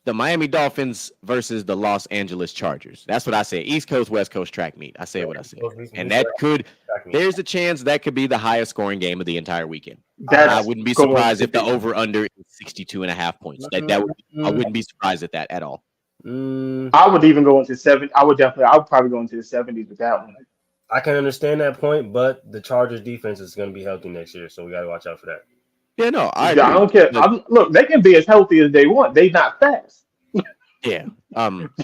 The Miami Dolphins versus the Los Angeles Chargers. That's what I say. East Coast, West Coast track meet. I say what I say. And there's a chance that could be the highest scoring game of the entire weekend. I wouldn't be surprised if the over-under is 62.5 points. I wouldn't be surprised at that at all. I would even go into 7. I would probably go into the 70s with that one. I can understand that point, but the Chargers defense is going to be healthy next year, so we got to watch out for that. Yeah, no, I I agree. don't care. But Look, they can be as healthy as they want. They not fast. yeah,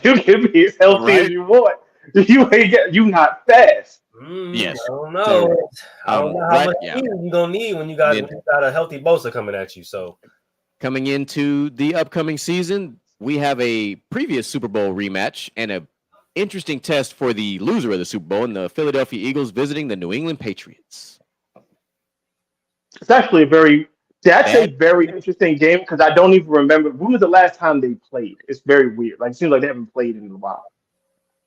You can be as healthy as right. you want. You not fast. I Yes. don't So, know. I don't know how right. much Yeah. speed you gonna need when you Then got a healthy Bosa coming at you. So coming into the upcoming season, we have a previous Super Bowl rematch and a interesting test for the loser of the Super Bowl, and the Philadelphia Eagles visiting the New England Patriots. It's actually that's a That very interesting game because I don't even remember when was the last time they played. It's very weird. Like it seems like they haven't played in a while.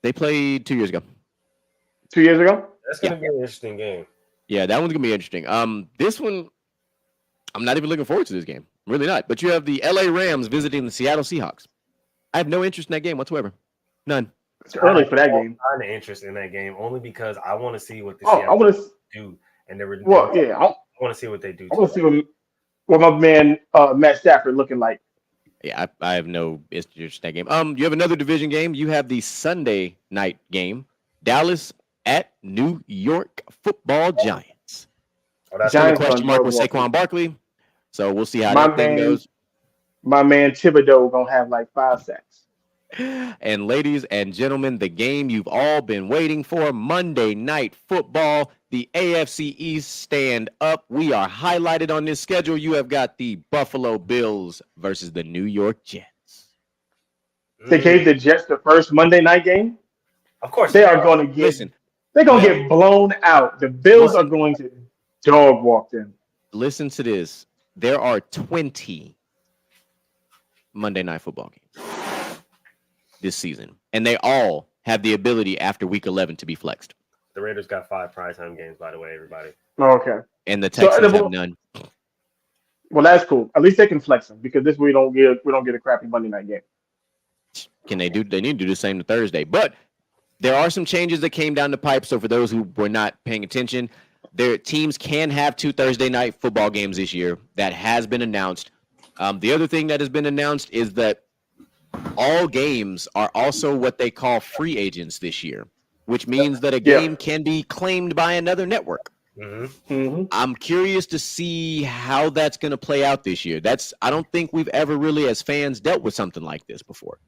they played 2 years ago. 2 years ago? that's Yeah. gonna be an interesting game. Yeah, that one's gonna be interesting. This one, I'm not even looking forward to this game. Really not. But you have the LA Rams visiting the Seattle Seahawks. I have no interest in that game whatsoever. None. It's I early have for that all game. kind of interest in that game only because I want to see what the Oh, I Seattle want to. do, and I Well, yeah, want to see what they do I to want to it. see what my man Matt Stafford looking like. Yeah, I have no interest in that game. You have another division game. You have the Sunday night game. Dallas at New York Football Giants. Oh, that's Still a gonna Giants question gonna mark dog with walk them. Saquon Barkley. So we'll see how My that thing man, goes. my man Thibodeau gonna have like 5 sacks. And ladies and gentlemen, the game you've all been waiting for, Monday Night Football, the AFC East stand up. We are highlighted on this schedule. You have got the Buffalo Bills versus the New York Jets. They gave the Jets the first Monday night game. of course. They are going to get. Listen, They're going to no, get blown out. The Bills are listen, going to dog walk them. listen to this. There are 20 Monday Night Football games this season, and they all have the ability after week 11 to be flexed. The Raiders got 5 primetime games, by the way, everybody. Okay. And the So, Texans have none. well, that's cool. At least they can flex them because we don't get a crappy Monday night game. Can they do? They need to do the same to Thursday. But there are some changes that came down the pipe. So for those who were not paying attention, their teams can have 2 Thursday night football games this year. That has been announced. The other thing that has been announced is that all games are also what they call free agents this year, which means that a game can be claimed by another network. I'm curious to see how that's going to play out this year. I don't think we've ever really, as fans, dealt with something like this before.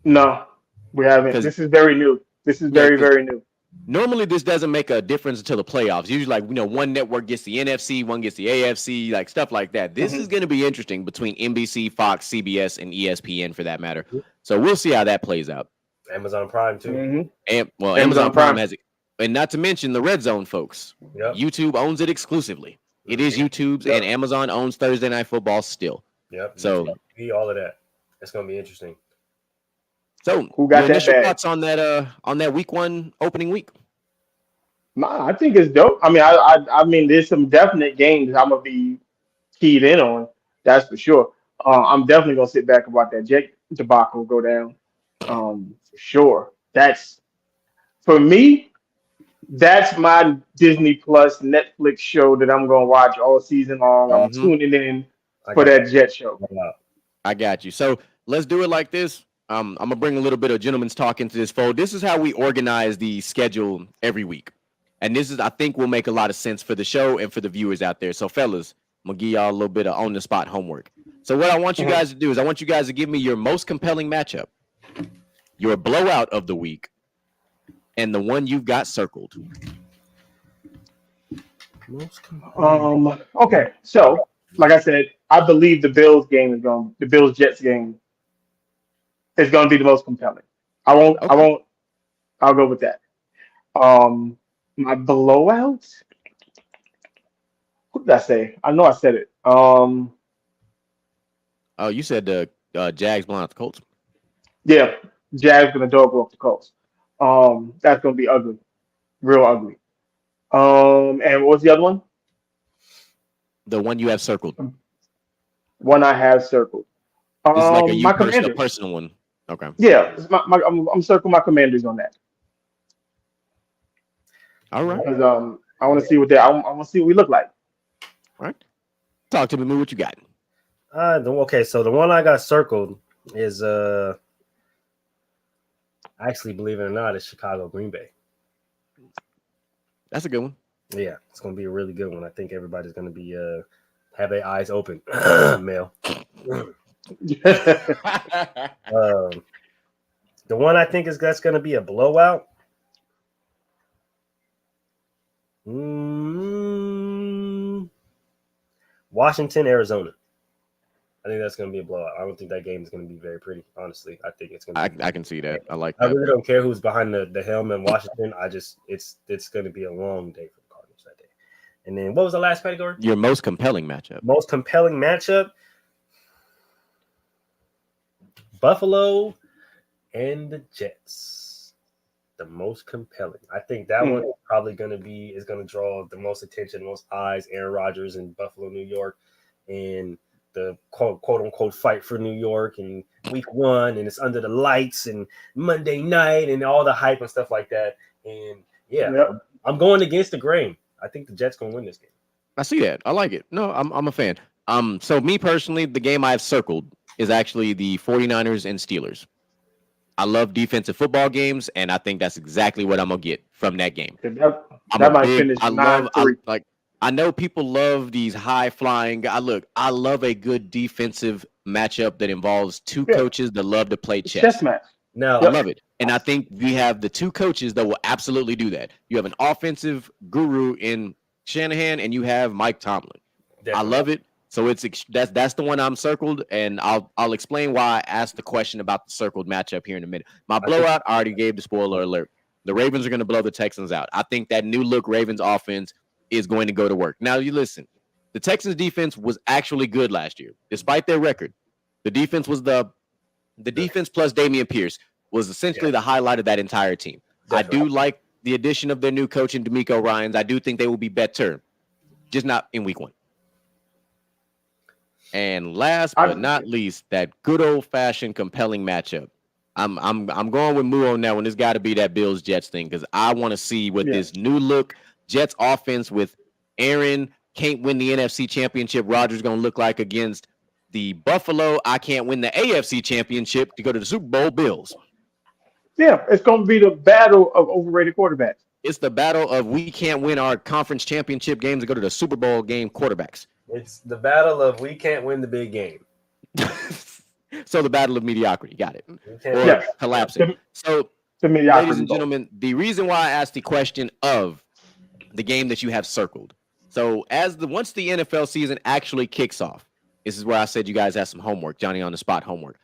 No, we haven't. This is very new. This is very, very new. Normally, this doesn't make a difference until the playoffs. Usually, like, one network gets the NFC, one gets the AFC, like stuff like that. This is going to be interesting between NBC, Fox, CBS, and ESPN for that matter. So we'll see how that plays out. Amazon Prime too. And Amazon Prime has it, and not to mention the Red Zone folks. Yep. YouTube owns it exclusively. It is YouTube's, and Amazon owns Thursday Night Football still. Yep. So all of that. It's going to be interesting. So, who got your that initial bag? thoughts on that week 1 opening week? Nah, I think it's dope. I mean, I mean, there's some definite games I'm gonna be keyed in on. That's for sure. I'm definitely gonna sit back and watch that Jet debacle go down. For sure. That's for me. That's my Disney Plus Netflix show that I'm gonna watch all season long. I'm tuning in for that Jet show. I got you. So let's do it like this. I'm gonna bring a little bit of gentleman's talk into this fold. This is how we organize the schedule every week, and this is, I think, will make a lot of sense for the show and for the viewers out there. So, fellas, I'm gonna give y'all a little bit of on the spot homework. So, what I want you guys to do is I want you guys to give me your most compelling matchup, your blowout of the week, and the one you've got circled. Okay, so like I said, I believe the Bills Jets game is gonna be the most compelling. I'll go with that. My blowout. What did I say? I know I said it. Oh, you said the Jags blowing out the Colts. Yeah, Jags gonna dog walk the Colts. That's gonna be ugly, real ugly. And what was the other one? The one you have circled. One I have circled. This is like a a personal one. Okay. Yeah, I'm circling my Commanders on that. All right. Because I want to see I want to see what we look like. All right. Talk to me. What you got? Okay, so the one I got circled is actually, believe it or not, it's Chicago Green Bay. That's a good one. Yeah, it's gonna be a really good one. I think everybody's gonna be Have their eyes open, Mel. The one I think that's going to be a blowout. Washington, Arizona. I think that's going to be a blowout. I don't think that game is going to be very pretty. Honestly, I think it's going to. I can see that. I like I that. really don't care who's behind the helm in Washington. It's going to be a long day for the Cardinals that day. And then what was the last category? Your most compelling matchup. Most compelling matchup. Buffalo and the Jets. The most compelling. I think that one is probably going to draw the most attention, most eyes. Aaron Rodgers in Buffalo, New York, and the quote unquote fight for New York in week 1, and it's under the lights and Monday night and all the hype and stuff like that. And I'm going against the grain. I think the Jets gonna win this game. I see that. I like it. No, I'm a fan. So me personally, the game I've circled is actually the 49ers and Steelers. I love defensive football games, and I think that's exactly what I'm gonna get from that game. I know people love these high flying. I love a good defensive matchup that involves two coaches that love to play chess match. No, I love it. And I think we have the two coaches that will absolutely do that. You have an offensive guru in Shanahan, and you have Mike Tomlin. Definitely. I love it. So that's the one I'm circled, and I'll explain why I asked the question about the circled matchup here in a minute. My blowout, I already gave the spoiler alert. The Ravens are going to blow the Texans out. I think that new look Ravens offense is going to go to work. Now, you listen. The Texans defense was actually good last year, despite their record. The defense was the defense plus Dameon Pierce was essentially the highlight of that entire team. Definitely. I do like the addition of their new coach in DeMeco Ryans. I do think they will be better, just not in week 1. And last but not least, that good old fashioned compelling matchup. I'm going with Moo on that one. It's got to be that Bills Jets thing because I want to see what this new look Jets offense with Aaron can't win the NFC Championship. Rodgers going to look like against the Buffalo. I can't win the AFC Championship to go to the Super Bowl Bills. Yeah, it's going to be the battle of overrated quarterbacks. It's the battle of we can't win our conference championship games to go to the Super Bowl game quarterbacks. It's the battle of we can't win the big game. So the battle of mediocrity. Got it. Or collapsing. So, ladies and gentlemen, the reason why I asked the question of the game that you have circled. So once the NFL season actually kicks off, this is where I said you guys have some homework, Johnny on the spot homework.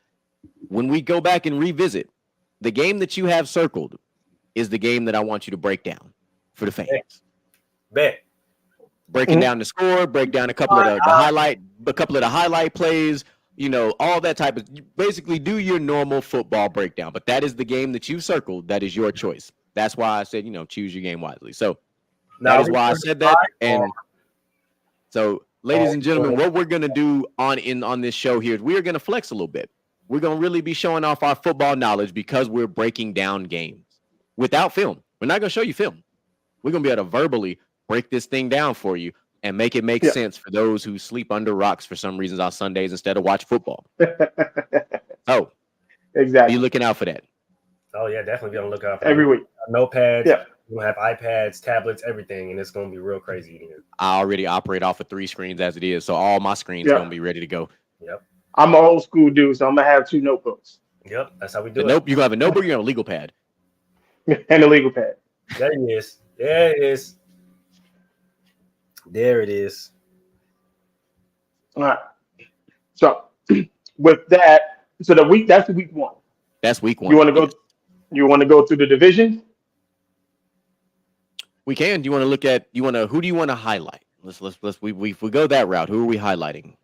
When we go back and revisit, the game that you have circled is the game that I want you to break down for the fans. Bet. Breaking down the score, break down a couple of the highlight plays, all that type of. Basically, do your normal football breakdown. But that is the game that you circled. That is your choice. That's why I said, choose your game wisely. So that is why I said that. And so, ladies and gentlemen, what we're gonna do on this show here is we are gonna flex a little bit. We're gonna really be showing off our football knowledge because we're breaking down games without film. We're not gonna show you film. We're gonna be able to verbally break this thing down for you and make it make sense for those who sleep under rocks for some reasons on Sundays instead of watch football. Oh, exactly. Be looking out for that. Oh yeah, definitely be on the lookout for every week. Notepads. Yeah. We'll have iPads, tablets, everything, and it's going to be real crazy in here. I already operate off of 3 screens as it is, so all my screens are going to be ready to go. Yep. I'm an old school dude, so I'm going to have 2 notebooks. Yep, that's how we do it. You're going to have a notebook, you're going to have a legal pad. And a legal pad. There it is. There it is. There it is. All right. So, with that, that's the week 1. That's week 1. You want to go through the division? We can. Do you want to look at? Who do you want to highlight? We go that route. Who are we highlighting?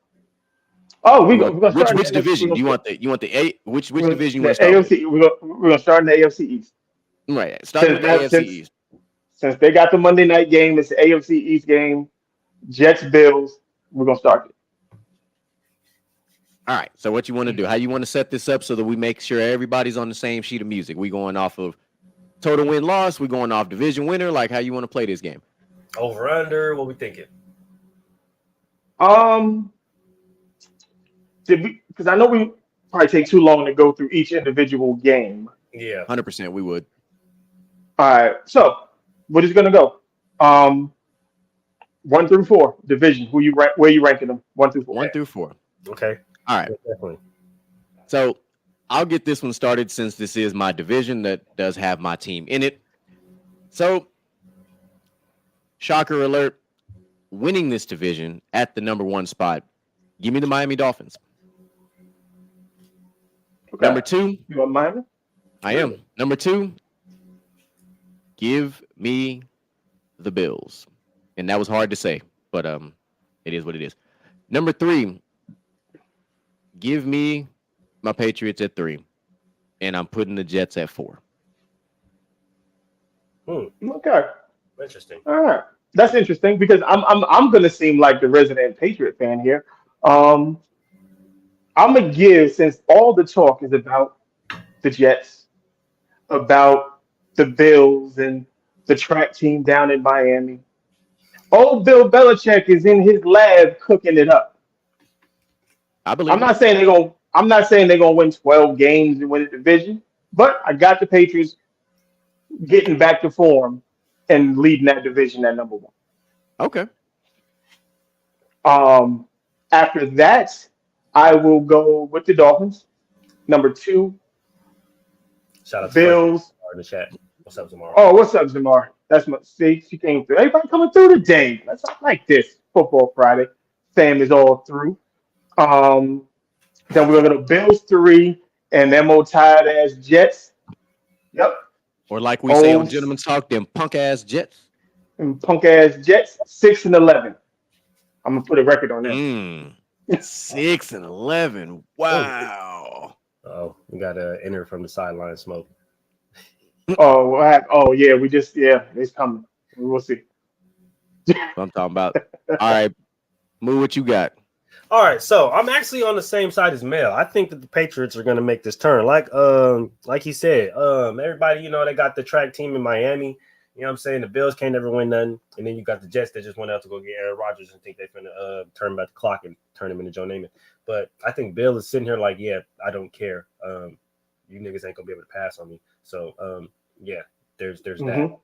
Oh, which division? Do you want the which division you want to start AFC? With? We're gonna start in the AFC East. Right. Start with the AFC East. Since they got the Monday night game, it's the AFC East game. Jets Bills. We're gonna start it. All right. So what you want to do? How you want to set this up so that we make sure everybody's on the same sheet of music? We going off of total win-loss? We going off division winner? Like how you want to play this game? Over under? What we thinking? Because I know we probably take too long to go through each individual game. Yeah, 100% we would. All right, so we're just gonna go. 1 through 4 division. Who you rank? Where you ranking them? 1 through 4. 1 through 4. Okay. All right. Definitely. So I'll get this one started since this is my division that does have my team in it. So, shocker alert, winning this division at the number 1 spot. Give me the Miami Dolphins. Okay. Number 2. You want Miami? I am. Number 2. Give me the Bills. And that was hard to say, but it is what it is. Number 3. Give me my Patriots at 3. And I'm putting the Jets at 4. Okay. Interesting. All right. That's interesting because I'm gonna seem like the resident Patriot fan here. I'm gonna give, since all the talk is about the Jets, about the Bills and the track team down in Miami. Old Bill Belichick is in his lab cooking it up. I believe I'm not saying they're gonna win 12 games and win a division, but I got the Patriots getting back to form and leading that division at number 1. Okay. After that, I will go with the Dolphins. Number 2, Shout out to Bills. in the chat. What's up, Zamar? Oh, what's up, Zamar? That's my see. She came through. Everybody coming through today. That's not like this. Football Friday. Fam is all through. Then we're gonna go Bills 3 and them old tired ass Jets. Yep. Or like we say on Gentlemen's Talk, them punk ass Jets. And punk ass Jets 6 and 11. I'm gonna put a record on that. 6 and 11. Wow. Oh, we got to enter from the sideline smoke. Oh, what happened? Oh yeah, it's coming. We'll see. What I'm talking about. All right. Moo, what you got? All right, so I'm actually on the same side as Mel. I think that the Patriots are going to make this turn. Like he said, everybody, they got the track team in Miami. You know what I'm saying? The Bills can't never win nothing. And then you got the Jets that just went out to go get Aaron Rodgers and think they're going to turn back the clock and turn him into Joe Namath. But I think Bill is sitting here like, yeah, I don't care. You niggas ain't going to be able to pass on me. So, yeah, there's that.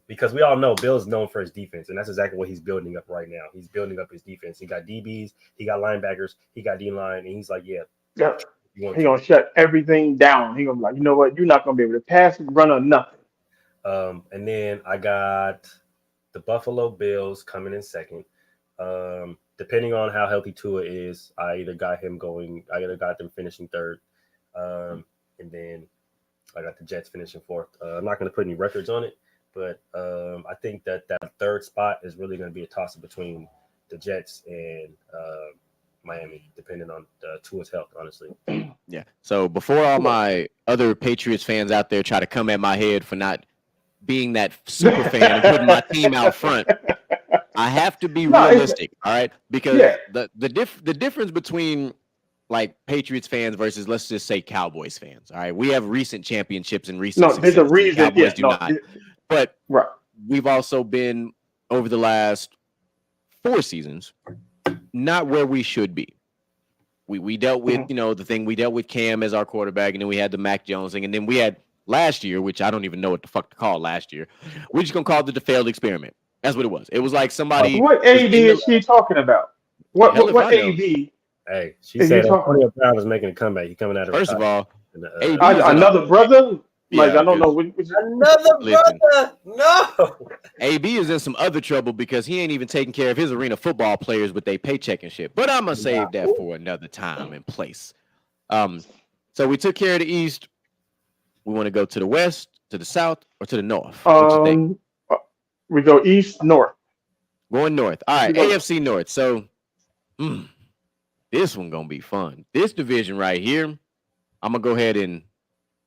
Because we all know Bill's known for his defense, and that's exactly what he's building up right now. He's building up his defense. He got DBs, he got linebackers, he got D-line, and he's like, yeah. He's going to shut everything down. He's going to be like, you know what? You're not going to be able to pass, run, or nothing. And then I got the Buffalo Bills coming in second. Depending on how healthy Tua is, I either got them finishing third. And then I got the Jets finishing fourth. I'm not going to put any records on it, but I think that third spot is really going to be a toss-up between the Jets and Miami, depending on Tua's health, honestly. Yeah. So before all my other Patriots fans out there try to come at my head for not being that super fan and putting my team out front, I have to be realistic, all right? Because the difference between like Patriots fans versus, let's just say, Cowboys fans, all right? We have recent championships and recent success. There's a reason. Cowboys do not. But right. We've also been, over the last 4 seasons, not where we should be. We dealt with, the thing, we dealt with Cam as our quarterback, and then we had the Mac Jones thing, and then we had last year, which I don't even know what the fuck to call last year. We're just going to call it the failed experiment. That's what it was. It was like somebody... What AD is she talking about? What AD... Hey, she said Antonio Brown is making a comeback. He's coming out of first of all, another brother. Like I don't know which another brother. No, AB is in some other trouble because he ain't even taking care of his arena football players with their paycheck and shit. But I'm gonna save that for another time and place. So we took care of the East. We want to go to the West, to the South, or to the North. What you think? We go East, North. Going North. All right, AFC North. So. This one gonna be fun. This division right here, I'm gonna go ahead and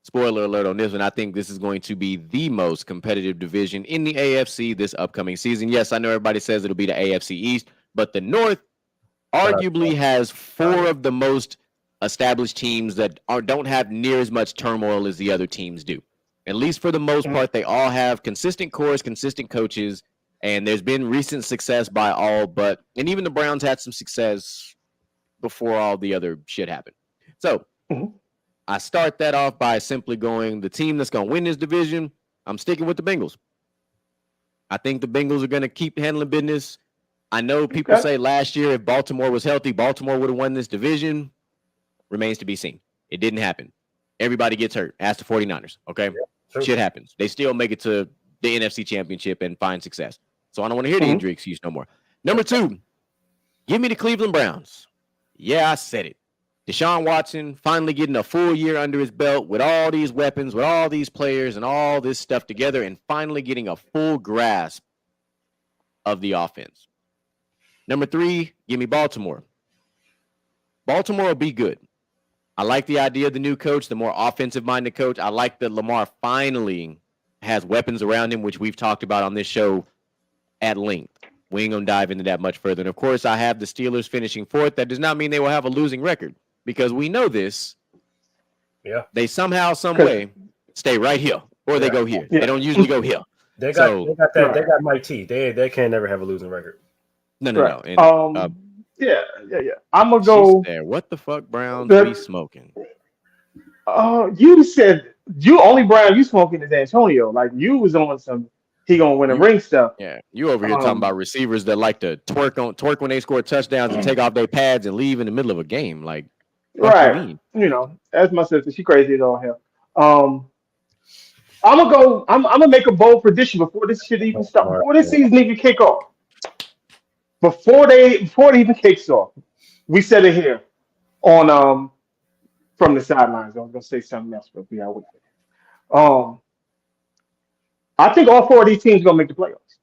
spoiler alert on this one. I think this is going to be the most competitive division in the AFC this upcoming season. Yes, I know everybody says it'll be the AFC East, but the North arguably has 4 of the most established teams that don't have near as much turmoil as the other teams do. At least for the most part, they all have consistent cores, consistent coaches, and there's been recent success by all, and even the Browns had some success before all the other shit happened. So I start that off by simply going, the team that's going to win this division, I'm sticking with the Bengals. I think the Bengals are going to keep handling business. I know people say last year if Baltimore was healthy, Baltimore would have won this division. Remains to be seen. It didn't happen. Everybody gets hurt. Ask the 49ers. Okay. Yeah, shit happens. They still make it to the NFC Championship and find success. So I don't want to hear the injury excuse no more. Number 2, give me the Cleveland Browns. Yeah, I said it. Deshaun Watson finally getting a full year under his belt with all these weapons, with all these players and all this stuff together, and finally getting a full grasp of the offense. Number 3, give me Baltimore. Baltimore will be good. I like the idea of the new coach, the more offensive-minded coach. I like that Lamar finally has weapons around him, which we've talked about on this show at length. We ain't going to dive into that much further. And, of course, I have the Steelers finishing 4th. That does not mean they will have a losing record because we know this. Yeah. They somehow, some way stay right here or they go here. Yeah. They don't usually go here. They got Mike T. They can't never have a losing record. No. And, yeah. I'm gonna go there. What the fuck, Browns? We smoking? You said you only Brown you smoking is Antonio. Like you was on some he gonna win a ring stuff. Yeah, you over here talking about receivers that like to twerk when they score touchdowns and take off their pads and leave in the middle of a game. Like, right? You know, that's my sister. She crazy as all hell. I'm gonna go. I'm gonna make a bold prediction before this shit even starts. Before this season even kick off. Before they even kicks off, we said it here on from the sidelines. I was gonna say something else, but yeah, I would. I think all 4 of these teams are gonna make the playoffs.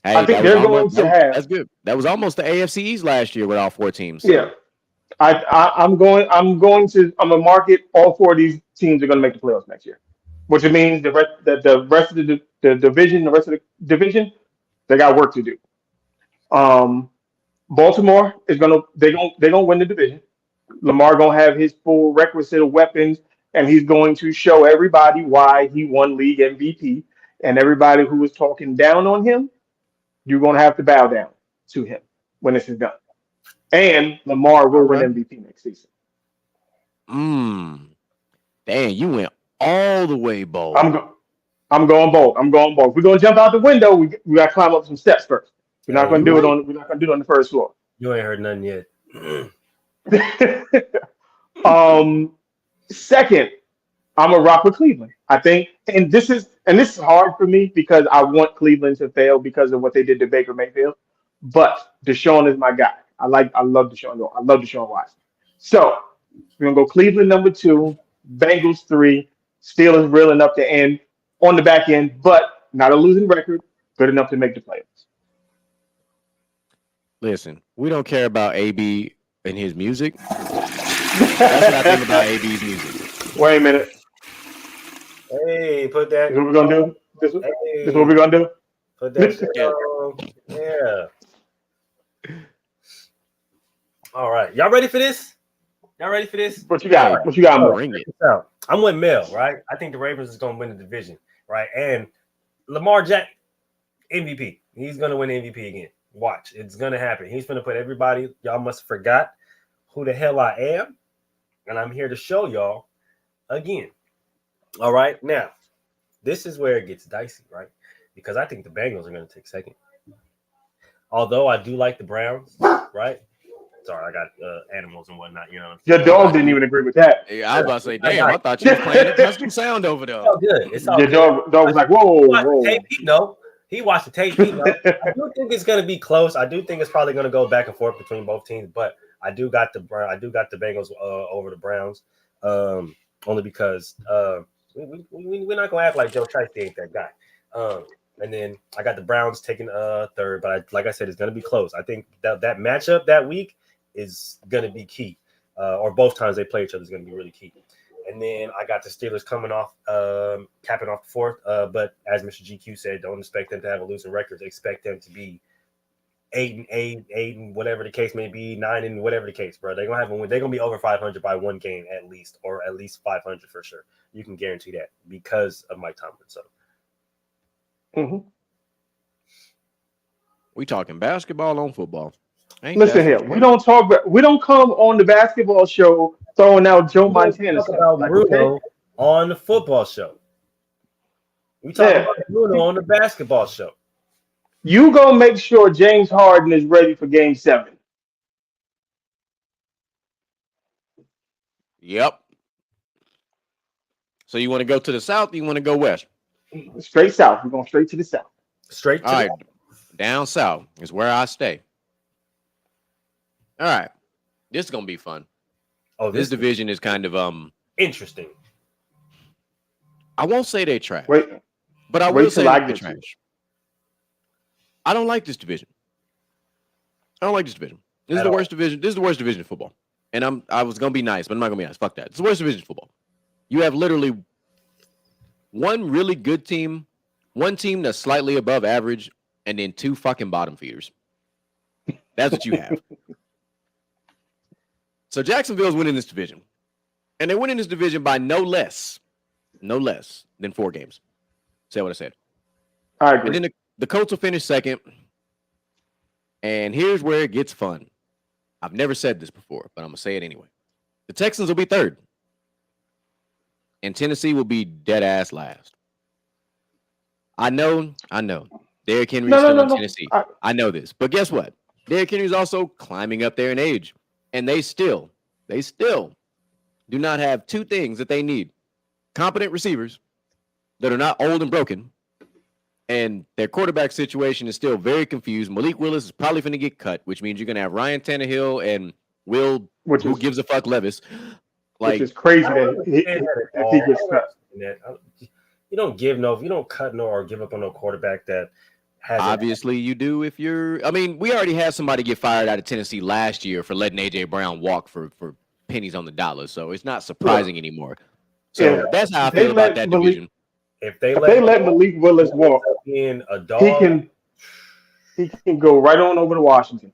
Hey, I think they're going to have. That's good. That was almost the AFC East last year with all 4 teams. Yeah, I'm gonna market all 4 of these teams are gonna make the playoffs next year, which means the rest of the division, they got work to do. Baltimore is gonna win the division. Lamar gonna have his full requisite of weapons, and he's going to show everybody why he won league MVP. And everybody who was talking down on him, you're gonna have to bow down to him when this is done. And Lamar will win MVP next season. Damn, you went all the way bold. I'm going bold. If we're gonna jump out the window, we gotta climb up some steps first. We're not gonna do it on the first floor. You ain't heard nothing yet. Second, I'm a rock with Cleveland. I think, and this is hard for me because I want Cleveland to fail because of what they did to Baker Mayfield. But Deshaun is my guy. I love Deshaun. I love Deshaun Watson. So we're gonna go Cleveland number 2, Bengals 3, Steelers reeling up the end on the back end, but not a losing record, good enough to make the playoffs. Listen, we don't care about AB and his music. That's what I think about AB's music. Wait a minute. Hey, put that. This is what we're gonna do. This is what we're gonna do. Put that shit on. Yeah. All right, y'all ready for this? What you got? What you got? Bring it. I'm with Mel, right? I think the Ravens is gonna win the division, right? And Lamar Jack, MVP. He's gonna win MVP again. Watch, it's gonna happen. He's gonna put everybody. Y'all must have forgot who the hell I am, and I'm here to show y'all again. All right, now this is where it gets dicey, right? Because I think the Bengals are gonna take second. Although I do like the Browns, right? Sorry, I got animals and whatnot. You know, your dog didn't even agree with that. Yeah, I was about to say, damn, I thought you was playing a custom sound over there. It's all good. It's all your good. dog was like, whoa. He watched the tape. He know. I do think it's gonna be close. I do think it's probably gonna go back and forth between both teams. But I do got the Bengals over the Browns, only because we're not gonna act like Joe Shiesty ain't that guy. And then I got the Browns taking third, but like I said, it's gonna be close. I think that matchup that week is going to be key, or both times they play each other is going to be really key. And then I got the Steelers coming off, capping off the 4th. But as Mr. GQ said, don't expect them to have a losing record. Expect them to be 8-8, whatever the case may be, 9 whatever the case, bro. They're gonna have a win. They're gonna be over 500 by one game at least, or at least 500 for sure. You can guarantee that because of Mike Tomlin. So, we talking basketball on football. Listen here, we don't come on the basketball show throwing out Joe Montana stuff. About Bruno on the football show. We talk about Bruno on the basketball show. You go make sure James Harden is ready for Game 7. Yep. So you want to go to the south? Or you want to go west? Straight south. We're going straight to the south. Straight All to right, down south is where I stay. All right, this is gonna be fun. Oh, This division is kind of interesting. I won't say they trash, Wait, but I wait will say till I they're get to it. trash. I don't like this division. I don't like this division. This is At the all. worst division. This is the worst division in football. And I was gonna be nice, but I'm not gonna be nice. Fuck that. It's the worst division in football. You have literally one really good team, one team that's slightly above average, and then two fucking bottom feeders. That's what you have. So Jacksonville's winning this division. And they're winning this division by no less than 4 games. Say what I said. I agree. And then the Colts will finish second. And here's where it gets fun. I've never said this before, but I'm going to say it anyway. The Texans will be third. And Tennessee will be dead ass last. I know. Derrick Henry is still in Tennessee. I know this. But guess what? Derrick Henry is also climbing up there in age. And they still do not have 2 things that they need. Competent receivers that are not old and broken. And their quarterback situation is still very confused. Malik Willis is probably going to get cut, which means you're going to have Ryan Tannehill and who gives a fuck Levis. Which is crazy that he gets cut. You don't cut or give up on no quarterback that has. Obviously, you do if you're. I mean, we already had somebody get fired out of Tennessee last year for letting AJ Brown walk for pennies on the dollar, so it's not surprising anymore. So that's how I feel about that division. If they let Malik Willis walk, being a dog, he can go right on over to Washington.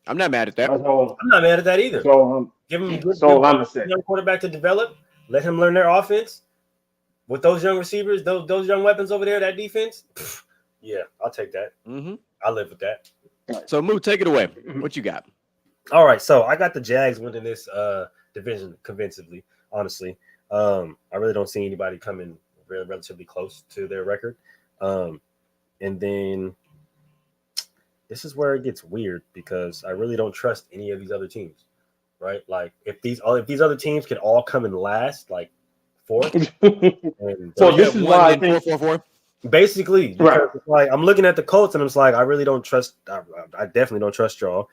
I'm not mad at that. I'm not mad at that either. So give him a good young quarterback to develop. Let him learn their offense with those young receivers, those young weapons over there. That defense, yeah, I'll take that. Mm-hmm. I live with that. So, Moo, take it away. What you got? All right, so I got the Jags winning this division convincingly. Honestly, I really don't see anybody coming relatively close to their record. And then this is where it gets weird because I really don't trust any of these other teams, right? Like if these other teams could all come in last, like 4th. So this is why I think 4-4-4. Basically, right. Like I'm looking at the Colts and I'm just like, I really don't trust. I definitely don't trust y'all.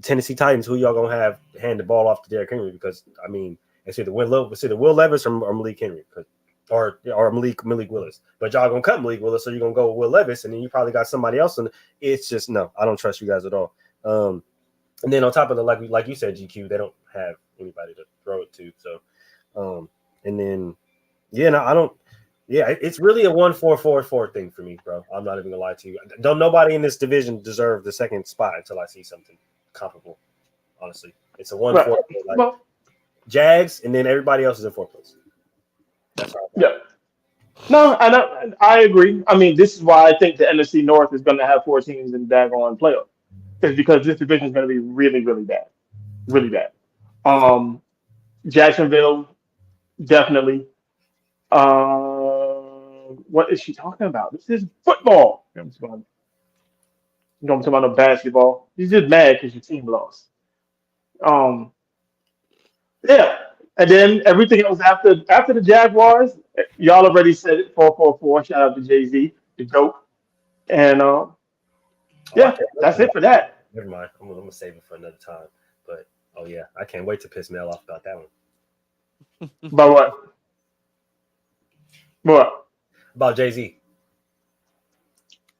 Tennessee Titans, who y'all gonna have hand the ball off to Derrick Henry? Because I mean, it's either Will Levis or Malik Henry, or Malik Willis. But y'all gonna cut Malik Willis, so you're gonna go with Will Levis, and then you probably got somebody else. And it's just no, I don't trust you guys at all. And then on top of the like you said, GQ, they don't have anybody to throw it to. So, and then I don't. Yeah, it's really a 1-4-4-4 thing for me, bro. I'm not even gonna lie to you. Don't nobody in this division deserve the second spot until I see something comparable. Honestly, it's a 1-4. Like, Jags, and then everybody else is in 4th place. That's all. Yeah. No, I agree. I mean, this is why I think the NFC North is going to have 4 teams in the daggone playoff. It's because this division is going to be really, really bad. Really bad. Jacksonville, definitely. What is she talking about? This is football. I'm talking about no basketball. You're just mad because your team lost. Yeah. And then everything else after the Jaguars, y'all already said it. 4-4-4. Shout out to Jay-Z, the GOAT. And that's it for that. Never mind. I'm gonna save it for another time. But I can't wait to piss Mel off about that one. About what? What? About Jay-Z.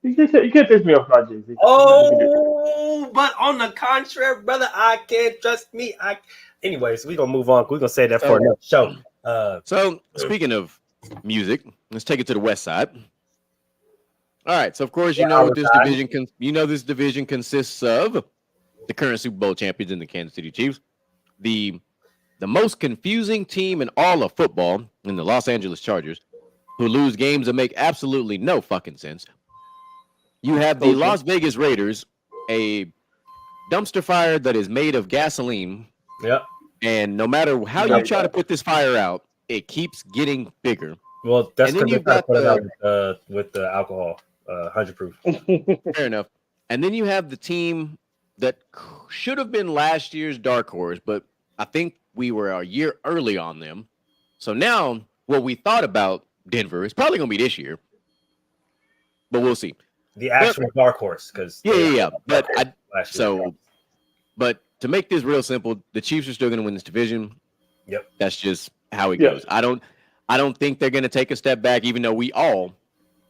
You can't piss me off about Jay-Z. Oh, but on the contrary, brother, I can't trust me. Anyways, we're gonna move on. We're gonna say that for another show. So speaking of music, let's take it to the West Side. All right. So of course you know what this division this division consists of the current Super Bowl champions in the Kansas City Chiefs, the most confusing team in all of football in the Los Angeles Chargers, who lose games that make absolutely no fucking sense. You have the Las Vegas Raiders, a dumpster fire that is made of gasoline. Yep. And no matter how you try to put this fire out, it keeps getting bigger. Well, that's And then because they you've try to got put it out the with the alcohol, 100 proof. fair enough. And then you have the team that should have been last year's dark horse, but I think we were a year early on them. So now what we thought about Denver is probably going to be this year, but we'll see. The actual dark horse, because Yeah. But but to make this real simple, the Chiefs are still going to win this division. Yep. That's just how it goes. I don't think they're going to take a step back, even though we all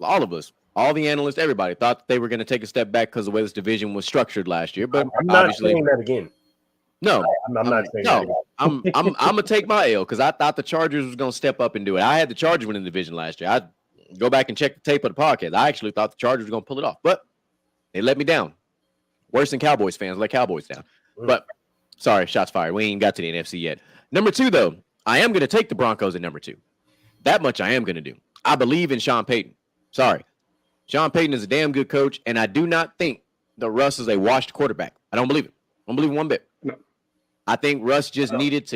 of us, all the analysts, everybody thought that they were going to take a step back because of the way this division was structured last year. But I'm not saying that again. No, I'm not saying that again. I'm gonna take my L because I thought the Chargers was gonna step up and do it. I had the Chargers winning the division last year. I go back and check the tape of the podcast. I actually thought the Chargers were gonna pull it off, but they let me down. Worse than Cowboys fans let Cowboys down. But sorry, shots fired. We ain't got to the NFC yet. Number 2, though, I am gonna take the Broncos at number 2. That much I am gonna do. I believe in Sean Payton. Sorry, Sean Payton is a damn good coach, and I do not think that Russ is a washed quarterback. I don't believe it. I don't believe it one bit. No. I think Russ just needed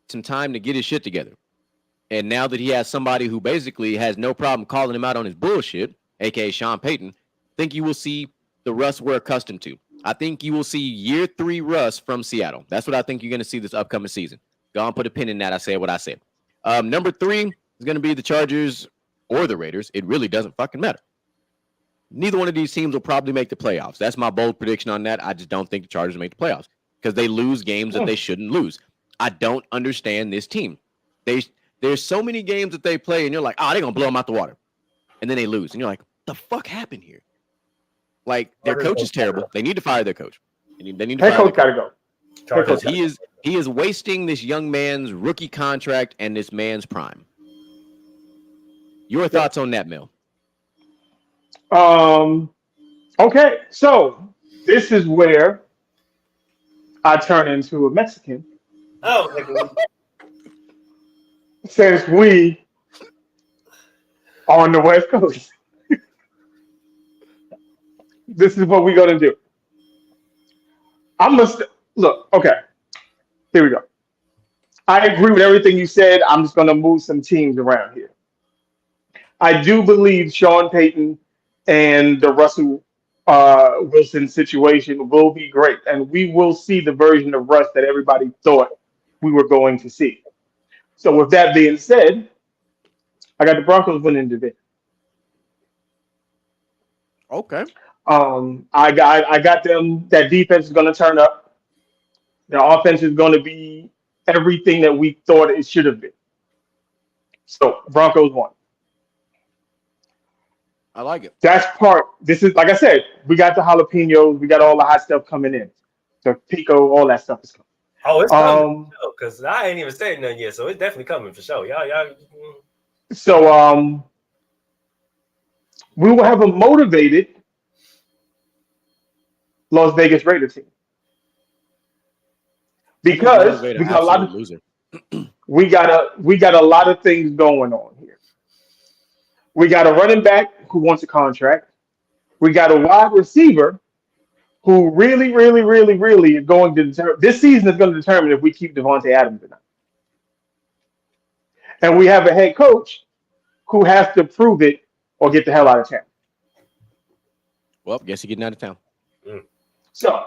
some time to get his shit together. And now that he has somebody who basically has no problem calling him out on his bullshit, aka Sean Payton, I think you will see the Russ we're accustomed to. I think you will see year 3 Russ from Seattle. That's what I think you're going to see this upcoming season. Go and put a pin in that. I said what I said. Number 3 is going to be the Chargers or the Raiders. It really doesn't fucking matter. Neither one of these teams will probably make the playoffs. That's my bold prediction on that. I just don't think the Chargers will make the playoffs because they lose games that they shouldn't lose. I don't understand this team. There's so many games that they play, and you're like, they're going to blow them out the water. And then they lose. And you're like, the fuck happened here? Like, their coach is terrible. They need to fire their coach. They need to Head fire coach got to go. because he is wasting this young man's rookie contract and this man's prime. Your thoughts on that, Mel? Okay, so this is where I turn into a Mexican. Oh, Since we are on the West Coast. This is what we're gonna do. Look, okay. Here we go. I agree with everything you said. I'm just gonna move some teams around here. I do believe Sean Payton and the Russell Wilson situation will be great, and we will see the version of Russ that everybody thought we were going to see. So, with that being said, I got the Broncos winning the division. Okay. I got them. That defense is going to turn up. Their offense is going to be everything that we thought it should have been. So, Broncos won. I like it. This is, like I said, we got the jalapenos, we got all the hot stuff coming in. The pico, all that stuff is coming. Oh, it's coming because I ain't even said nothing yet, so it's definitely coming for sure. Y'all. So, we will have a motivated Las Vegas Raider team because we got a lot of loser. we got a lot of things going on here. We got a running back who wants a contract. We got a wide receiver who really, really, really, really is going to determine this season is going to determine if we keep Devontae Adams or not. And we have a head coach who has to prove it or get the hell out of town. Well, guess you're getting out of town. So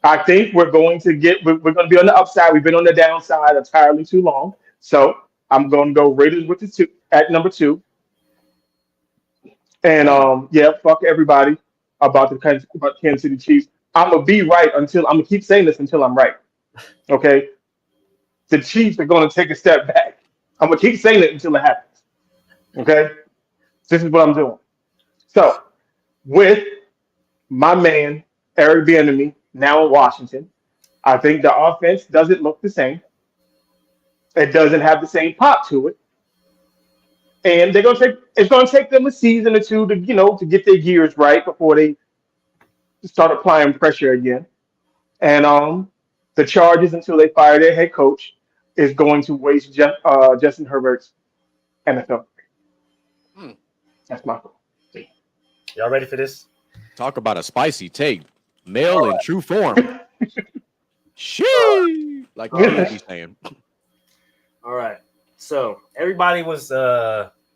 I think we're going to be on the upside. We've been on the downside entirely too long. So I'm going to go Raiders with the 2 at number 2. And fuck everybody about the Kansas City Chiefs. I'm gonna be right I'm gonna keep saying this until I'm right. Okay, the Chiefs are gonna take a step back. I'm gonna keep saying it until it happens. Okay, this is what I'm doing. So, with my man Eric Bieniemy now in Washington, I think the offense doesn't look the same. It doesn't have the same pop to it. And it's gonna take them a season or two to get their gears right before they start applying pressure again. And the Chargers, until they fire their head coach, is going to waste Justin Herbert's NFL. That's my goal. Y'all ready for this? Talk about a spicy take. Male in true form. She like you be saying. All right. So everybody was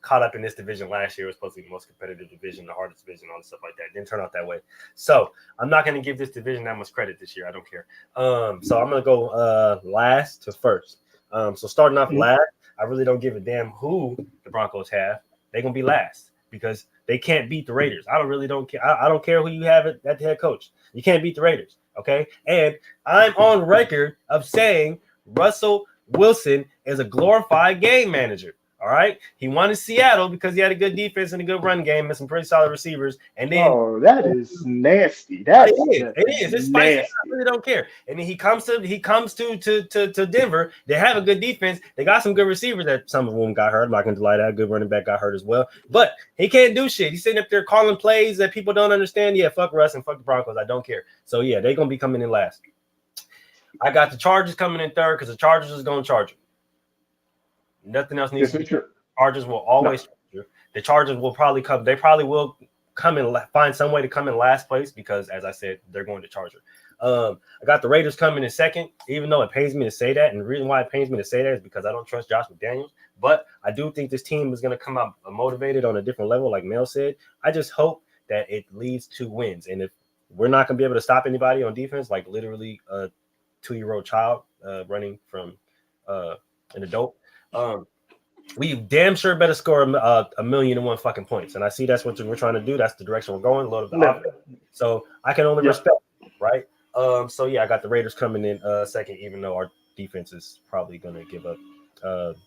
caught up in this division last year. It was supposed to be the most competitive division, the hardest division, all this stuff like that. It didn't turn out that way. So I'm not going to give this division that much credit this year. I don't care. So I'm going to go last to first. So starting off last, I really don't give a damn who the Broncos have. They're going to be last because they can't beat the Raiders. I don't care. I don't care who you have at the head coach. You can't beat the Raiders, okay? And I'm on record of saying Russell Wilson is a glorified game manager. All right, he won in Seattle because he had a good defense and a good run game and some pretty solid receivers. And then, that is nasty. That it is. It's spicy. I really don't care. And then he comes to Denver. They have a good defense. They got some good receivers. That some of them got hurt. I'm not gonna lie, that good running back got hurt as well. But he can't do shit. He's sitting up there calling plays that people don't understand. Yeah, fuck Russ and fuck the Broncos. I don't care. So yeah, they're gonna be coming in last. I got the Chargers coming in third because the Chargers is gonna charge you. Nothing else needs to be true. Chargers will always charge you. The Chargers will probably come. They probably will come and find some way to come in last place because, as I said, they're going to charge her. I got the Raiders coming in second, even though it pains me to say that. And the reason why it pains me to say that is because I don't trust Josh McDaniels. But I do think this team is going to come out motivated on a different level, like Mel said. I just hope that it leads to wins. And if we're not going to be able to stop anybody on defense, like literally a 2-year-old child running from an adult, we damn sure better score a million and one fucking points. And I see that's what we're trying to do. That's the direction we're going. Load of the offense. So I can only respect it, right? So yeah, I got the Raiders coming in second, even though our defense is probably going to give up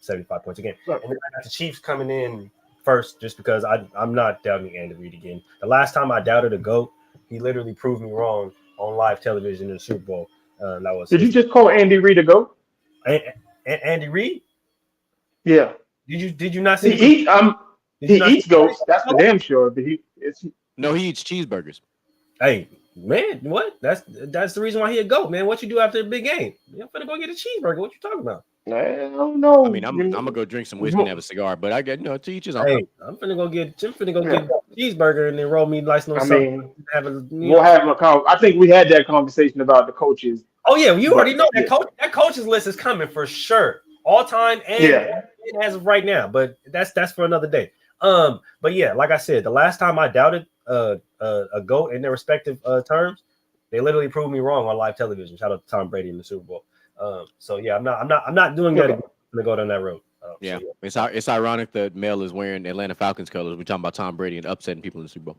75 points again. And then I got the Chiefs coming in first, just because I'm not doubting Andy Reid again. The last time I doubted a GOAT, he literally proved me wrong on live television in the Super Bowl. Did you just call Andy Reid a GOAT? Andy Reid? Yeah. Did you not see? He eats goats. That's for damn sure. But he eats cheeseburgers. Hey man, what? That's the reason why he a GOAT, man. What you do after a big game? You're gonna go get a cheeseburger. What you talking about? I don't know. I mean, I'm gonna go drink some whiskey and have a cigar, but I get to each his own. Hey, I'm finna go get a cheeseburger and then roll me like no. We'll have a I think we had that conversation about the coaches. Oh yeah, you already know that coach. That coaches list is coming for sure, all time and as of right now. But that's for another day. But yeah, like I said, the last time I doubted a GOAT in their respective terms, they literally proved me wrong on live television. Shout out to Tom Brady in the Super Bowl. So yeah, I'm not doing that again. I'm gonna go down that road. So, yeah. It's ironic that Mel is wearing Atlanta Falcons colors. We're talking about Tom Brady and upsetting people in the Super Bowl.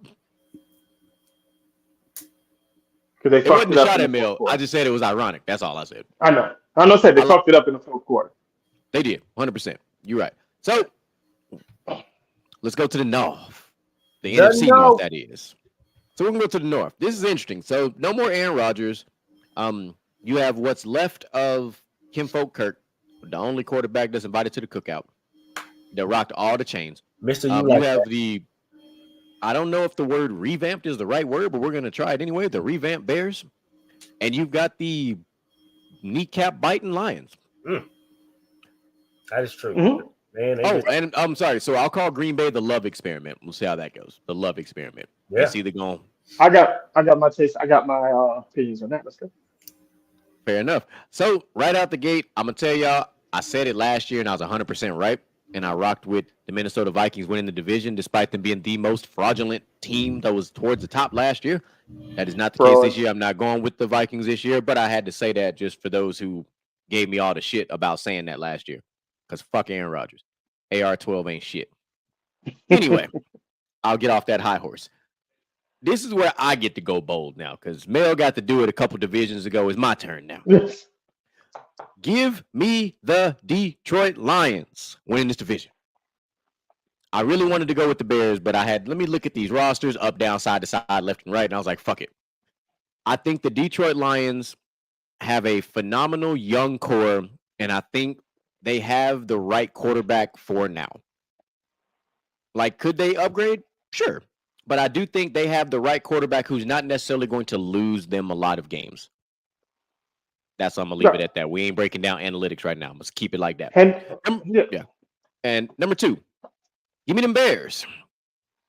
It wasn't a shot at Mel. I just said it was ironic. That's all I said. I know. Said they fucked it up in the fourth quarter. They did, 100%. You're right. So let's go to the North. The NFC North, that is. So we're gonna go to the North. This is interesting. So no more Aaron Rodgers. You have what's left of Kinfolk Kirk, the only quarterback that's invited to the cookout, that rocked all the chains. Mr. You have the, I don't know if the word revamped is the right word, but we're going to try it anyway, the revamped Bears. And you've got the kneecap biting Lions. That is true. Mm-hmm. Man, and I'm sorry. So I'll call Green Bay the love experiment. We'll see how that goes. The love experiment. Yeah. It's either going. I got my taste. I got my opinions on that. Let's go. Fair enough. So right out the gate, I'm gonna tell y'all, I said it last year and I was 100% right. And I rocked with the Minnesota Vikings winning the division, despite them being the most fraudulent team that was towards the top last year. That is not the case this year. I'm not going with the Vikings this year, but I had to say that just for those who gave me all the shit about saying that last year. Because fuck Aaron Rodgers. AR-12 ain't shit. Anyway, I'll get off that high horse. This is where I get to go bold now, because Mel got to do it a couple divisions ago. It's my turn now. Give me the Detroit Lions winning this division. I really wanted to go with the Bears, but let me look at these rosters, up, down, side to side, left and right, and I was like, fuck it. I think the Detroit Lions have a phenomenal young core, and I think they have the right quarterback for now. Like, could they upgrade? Sure. But I do think they have the right quarterback who's not necessarily going to lose them a lot of games. That's why I'm going to leave it at that. We ain't breaking down analytics right now. Let's keep it like that. And number two, give me them Bears.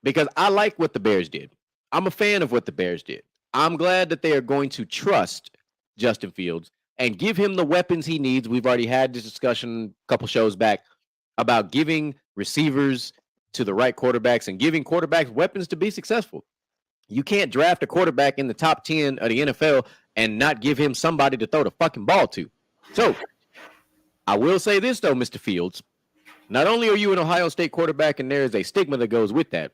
Because I like what the Bears did. I'm a fan of what the Bears did. I'm glad that they are going to trust Justin Fields and give him the weapons he needs. We've already had this discussion a couple shows back about giving receivers to the right quarterbacks and giving quarterbacks weapons to be successful. You can't draft a quarterback in the top 10 of the NFL and not give him somebody to throw the fucking ball to. So I will say this, though, Mr. Fields. Not only are you an Ohio State quarterback and there is a stigma that goes with that,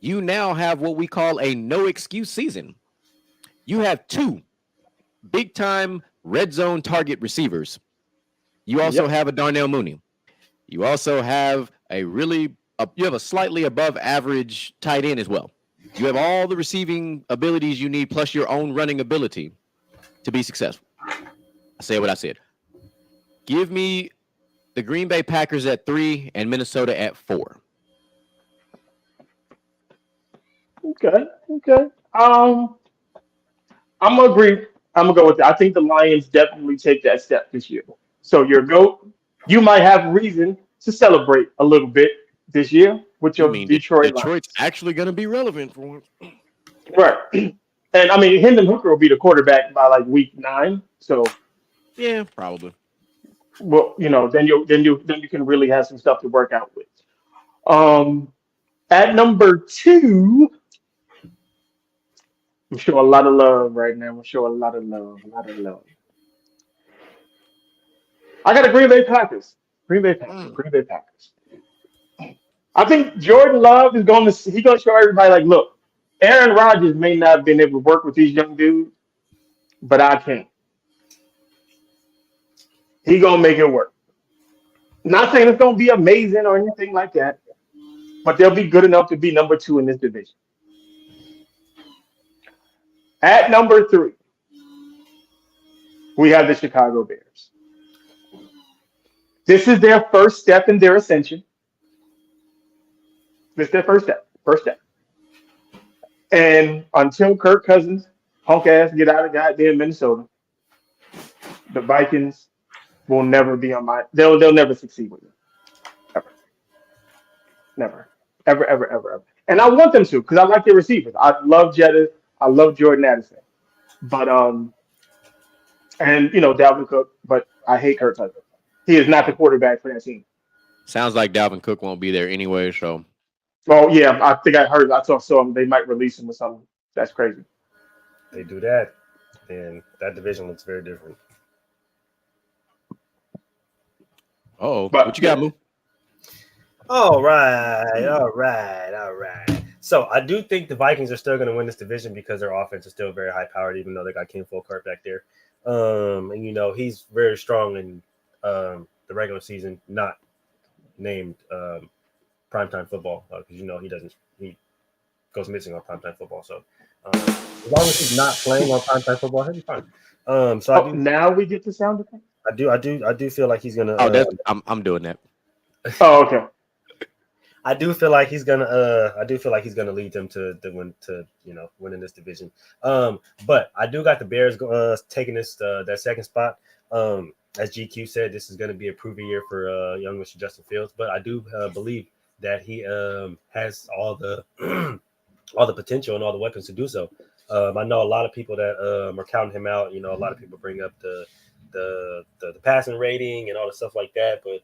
you now have what we call a no excuse season. You have 2 big-time red zone target receivers. You also have a Darnell Mooney. You also have you have a slightly above average tight end as well. You have all the receiving abilities you need, plus your own running ability to be successful. I say what I said. Give me the Green Bay Packers at 3 and Minnesota at 4. Okay. I'm gonna agree. I'm gonna go with that. I think the Lions definitely take that step this year. So your GOAT, you might have reason to celebrate a little bit this year with your Detroit Lions. Detroit's actually going to be relevant for once. Right. And I mean, Hendon Hooker will be the quarterback by like week 9. So yeah, probably. Well, then you can really have some stuff to work out with. At number 2, I'm showing a lot of love right now. I'm showing a lot of love. I got the Green Bay Packers. Green Bay Packers. I think Jordan Love is going to show everybody, like, look, Aaron Rodgers may not have been able to work with these young dudes, but I can. He going to make it work. Not saying it's going to be amazing or anything like that, but they'll be good enough to be number 2 in this division. At number 3, we have the Chicago Bears. This is their first step in their ascension. This is their first step. And until Kirk Cousins, punk ass, get out of goddamn Minnesota, the Vikings will never be on they'll never succeed with them. Ever. Never. Ever. And I want them to, because I like their receivers. I love Jetta. I love Jordan Addison. But Dalvin Cook, but I hate Kirk Cousins. He is not the quarterback for that team. Sounds like Dalvin Cook won't be there anyway, so. Well, yeah, I think I saw they might release him or something. That's crazy. They do that, then that division looks very different. Oh, what you got, Moo? All right. So I do think the Vikings are still going to win this division because their offense is still very high powered, even though they got Ken Folkart back there. And he's very strong in the regular season, not named primetime football, because he goes missing on primetime football. So as long as he's not playing on primetime football, he'll be fine. Now we get the sound effect. I do feel like he's gonna. I'm doing that. Oh, okay. I do feel like he's gonna lead them to winning this division. But I do got the Bears taking that second spot. As GQ said, this is going to be a proven year for young Mr. Justin Fields. But I do believe that he has all the all the potential and all the weapons to do so. I know a lot of people that are counting him out. A lot of people bring up the passing rating and all the stuff like that, but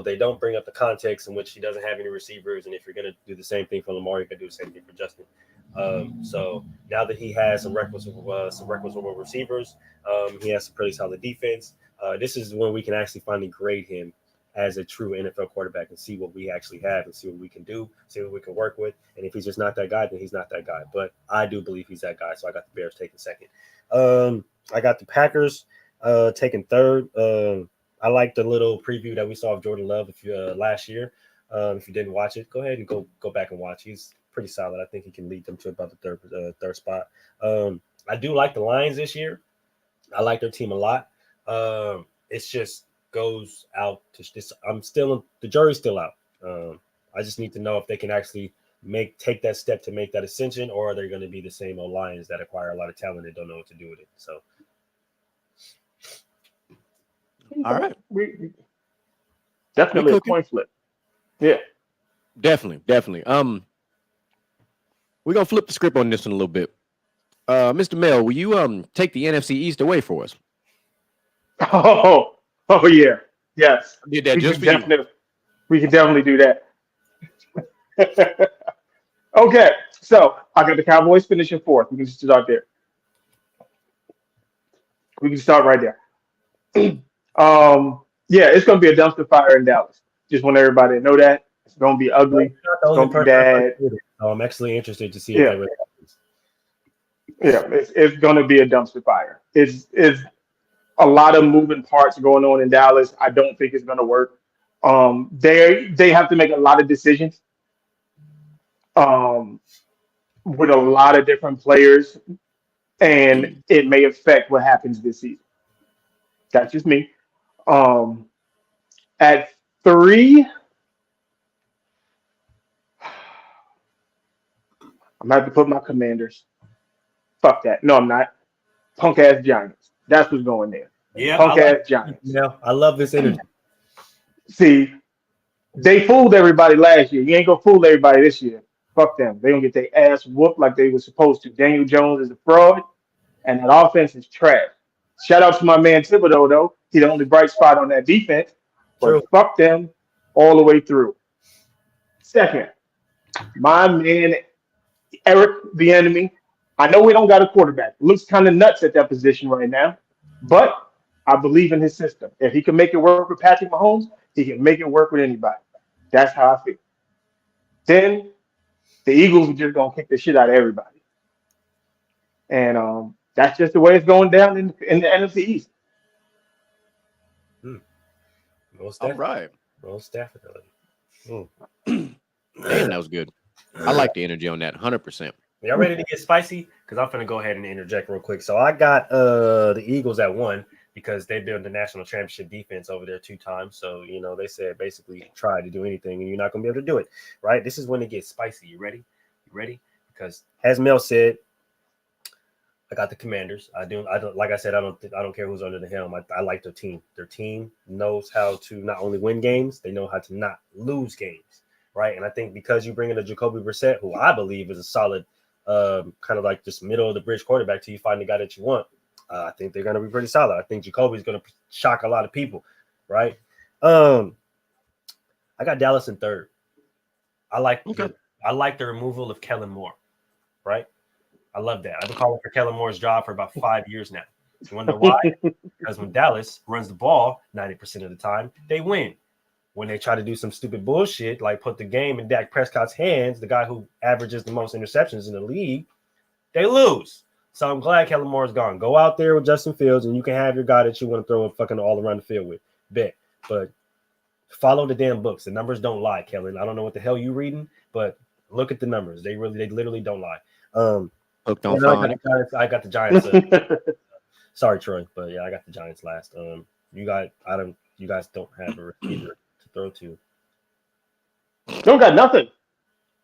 they don't bring up the context in which he doesn't have any receivers. And if you're going to do the same thing for Lamar, you can do the same thing for Justin. So now that he has some requisite receivers, he has some pretty solid defense. This is when we can actually finally grade him as a true NFL quarterback and see what we actually have and see what we can do, see what we can work with. And if he's just not that guy, then he's not that guy. But I do believe he's that guy. So I got the Bears taking second. I got the Packers taking third. I like the little preview that we saw of Jordan Love last year. If you didn't watch it, go ahead and go back and watch. He's pretty solid. I think he can lead them to about the third spot. I do like the Lions this year. I like their team a lot. It's just goes out to this. The jury's still out. I just need to know if they can actually take that step to make that ascension, or are they going to be the same old Lions that acquire a lot of talent and don't know what to do with it. So. All right. We definitely a coin flip. Yeah. Definitely. We're gonna flip the script on this one a little bit. Mr. Mel, will you take the NFC East away for us? Oh yeah. Yes. I did that just for you. We can definitely do that. Okay, so I got the Cowboys finishing fourth. We can just start there. We can start right there. Yeah, it's going to be a dumpster fire in Dallas. Just want everybody to know that it's going to be You're ugly. not the It's only going to be person I've heard bad. say this, so I'm actually interested to see if Yeah, that really happens. yeah, it's going to be a dumpster fire. It's a lot of moving parts going on in Dallas. I don't think it's going to work. They have to make a lot of decisions. Um, with a lot of different players, and it may affect what happens this season. That's just me. Um, at three, I'm gonna have to put my Commanders. Fuck that. No, I'm not. Punk ass Giants. That's what's going there. Yeah, I Punk like ass it. Giants. Yeah, I love this energy. See, they fooled everybody last year. You ain't gonna fool everybody this year. Fuck them. They gonna get their ass whooped like they were supposed to. Daniel Jones is a fraud, and that offense is trash. Shout out to my man Thibodeau though. He the only bright spot on that defense. True. But fuck them all the way through. Second, my man Eric, the enemy. I know we don't got a quarterback. Looks kind of nuts at that position right now, but I believe in his system. If he can make it work with Patrick Mahomes, he can make it work with anybody. That's how I feel. Then the Eagles are just gonna kick the shit out of everybody, and that's just the way it's going down in the NFC East. Hmm. Most All definitely. right. Most definitely. Hmm. Damn, that was good. I like the energy on that. 100%. Y'all ready to get spicy? Because I'm gonna go ahead and interject real quick. So I got the Eagles at 1 because they've been the national championship defense over there 2 times. So they said basically try to do anything and you're not gonna be able to do it, right? This is when it gets spicy. You ready? You ready? Because as Mel said, I got the Commanders. I don't like I said, I don't care who's under the helm. I like their team. Their team knows how to not only win games, they know how to not lose games, right? And I think because you bring in a Jacoby Brissett, who I believe is a solid, kind of like just middle of the bridge quarterback till you find the guy that you want. I think they're going to be pretty solid. I think Jacoby's going to shock a lot of people, right? I got Dallas in third. I like the removal of Kellen Moore, right? I love that. I've been calling for Kellen Moore's job for about 5 years now. You want to know why? Because when Dallas runs the ball 90% of the time, they win. When they try to do some stupid bullshit, like put the game in Dak Prescott's hands, the guy who averages the most interceptions in the league, they lose. So I'm glad Kellen Moore is gone. Go out there with Justin Fields, and you can have your guy that you want to throw it fucking all around the field with. Bet. But follow the damn books. The numbers don't lie, Kellen. I don't know what the hell you reading, but look at the numbers. They literally don't lie. Hooked on I got the Giants. Sorry, Troy, but yeah, I got the Giants last. You guys don't have a receiver to throw to. Don't got nothing.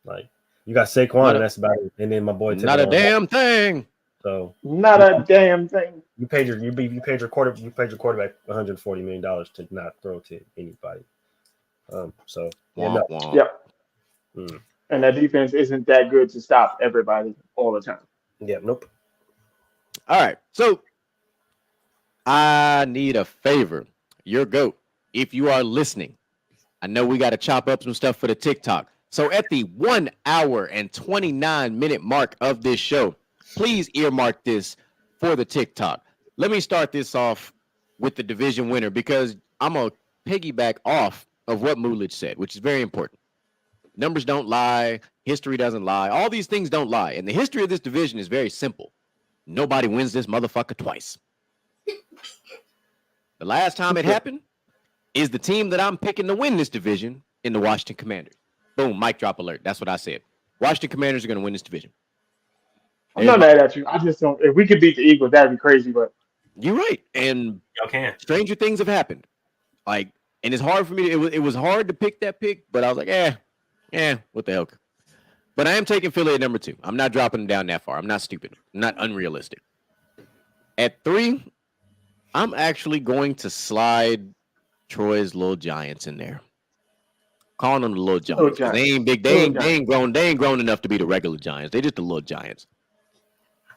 Like you got Saquon, and that's about it. And then my boy, not a damn thing. So not a damn thing. You paid your quarterback $140 million to not throw to anybody. So yeah, no. Yep. And that defense isn't that good to stop everybody all the time. Yeah, nope. All right. So I need a favor. Your GOAT, if you are listening, I know we got to chop up some stuff for the TikTok. So at the 1 hour and 29-minute mark of this show, please earmark this for the TikTok. Let me start this off with the division winner because I'm going to piggyback off of what Mulich said, which is very important. Numbers don't lie. History doesn't lie. All these things don't lie. And the history of this division is very simple. Nobody wins this motherfucker twice. The last time it happened is the team that I'm picking to win this division in the Washington Commanders. Boom, mic drop alert. That's what I said. Washington Commanders are going to win this division. I'm not mad at you. I just don't. If we could beat the Eagles, that'd be crazy. But you're right. And y'all can. Stranger things have happened. And it's hard for me. It was hard to pick that pick, but I was like, what the hell? But I am taking Philly at number 2. I'm not dropping them down that far. I'm not stupid. I'm not unrealistic. At 3, I'm actually going to slide Troy's little Giants in there. Calling them the little Giants. They ain't big. They ain't grown enough to be the regular Giants. They just the little Giants.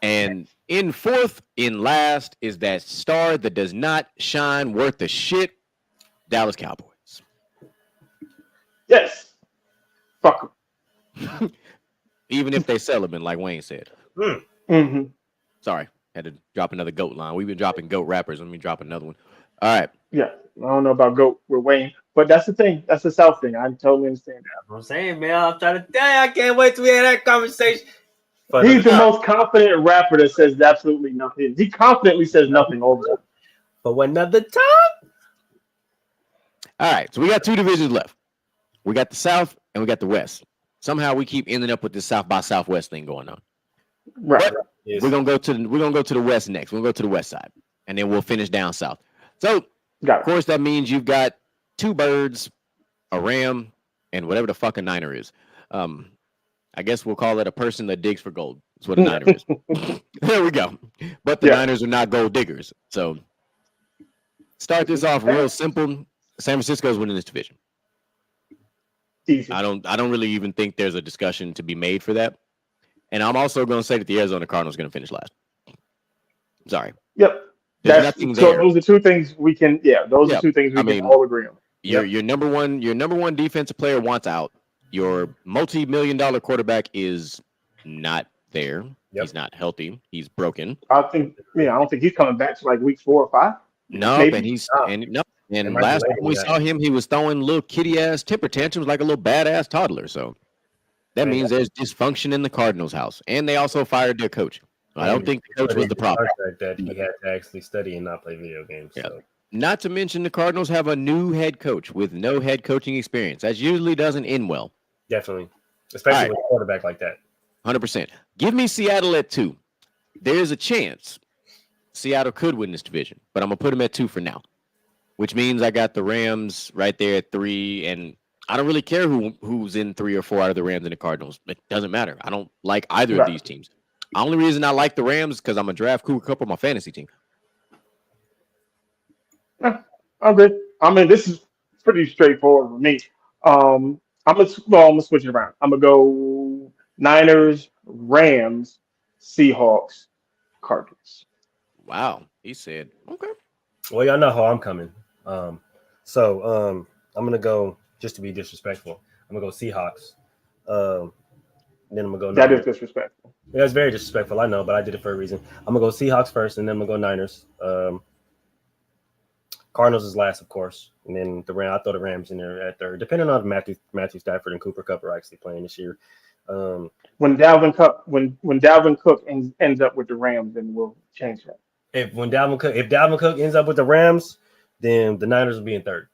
And in 4th, in last, is that star that does not shine worth a shit, Dallas Cowboys. Yes. Fuck Even if they sell them, like Wayne said. Mm. Mm-hmm. Sorry, had to drop another GOAT line. We've been dropping GOAT rappers. Let me drop another one. All right. Yeah, I don't know about GOAT with Wayne, but that's the thing. That's the South thing. I totally understand that. That's what I'm saying, man. I'm trying to tell you, I can't wait to hear that conversation. For He's the the most confident rapper that says absolutely nothing. He confidently says nothing all the time. for another time. All right. So we got two divisions left. We got the South and we got the West. Somehow we keep ending up with this South by Southwest thing going on. Right. But Yes. we're gonna go to the West next. We're gonna go to the West side, and then we'll finish down South. So Got of course that means you've got two birds, a ram, and whatever the fuck a niner is. I guess we'll call it a person that digs for gold. That's what a niner is. There we go. But the Niners are not gold diggers. So start this off real simple. San Francisco's winning this division. Easy. I don't really even think there's a discussion to be made for that. And I'm also going to say that the Arizona Cardinals are going to finish last. Sorry. Yep. There's nothing So there. those are two things we can. Yeah, those are two things we can all agree on. Your number one defensive player wants out. Your multi-million-dollar quarterback is not there. Yep. He's not healthy. He's broken. I don't think he's coming back to like week 4 or 5. No, Maybe. and last time we saw him, he was throwing little kitty ass temper tantrums like a little badass toddler. So that means there's dysfunction in the Cardinals' house, and they also fired their coach. I don't think the coach was the problem. That he had to actually study and not play video games. Yeah. So. Not to mention the Cardinals have a new head coach with no head coaching experience. That usually doesn't end well. Definitely, especially with a quarterback like that. 100%. Give me Seattle at 2. There's a chance Seattle could win this division, but I'm going to put them at 2 for now, which means I got the Rams right there at 3, and I don't really care who's in 3 or 4 out of the Rams and the Cardinals. It doesn't matter. I don't like either of these teams. The only reason I like the Rams is because I'm a draft Cooper Kupp on my fantasy team. I'm good. I mean, this is pretty straightforward for me. I'm gonna switch it around. I'm gonna go Niners, Rams, Seahawks, Cardinals. Wow. He said, okay. Well, y'all know how I'm coming. So I'm gonna go just to be disrespectful. I'm gonna go Seahawks. Then I'm gonna go. That Niners. is disrespectful. Yeah, it's very disrespectful. I know, but I did it for a reason. I'm gonna go Seahawks first, and then I'm gonna go Niners. Cardinals is last, of course, and then I throw the Rams in there at third, depending on if Matthew Stafford and Cooper Kupp are actually playing this year. When Dalvin Cook ends up with the Rams, then we'll change that. If Dalvin Cook ends up with the Rams, then the Niners will be in third.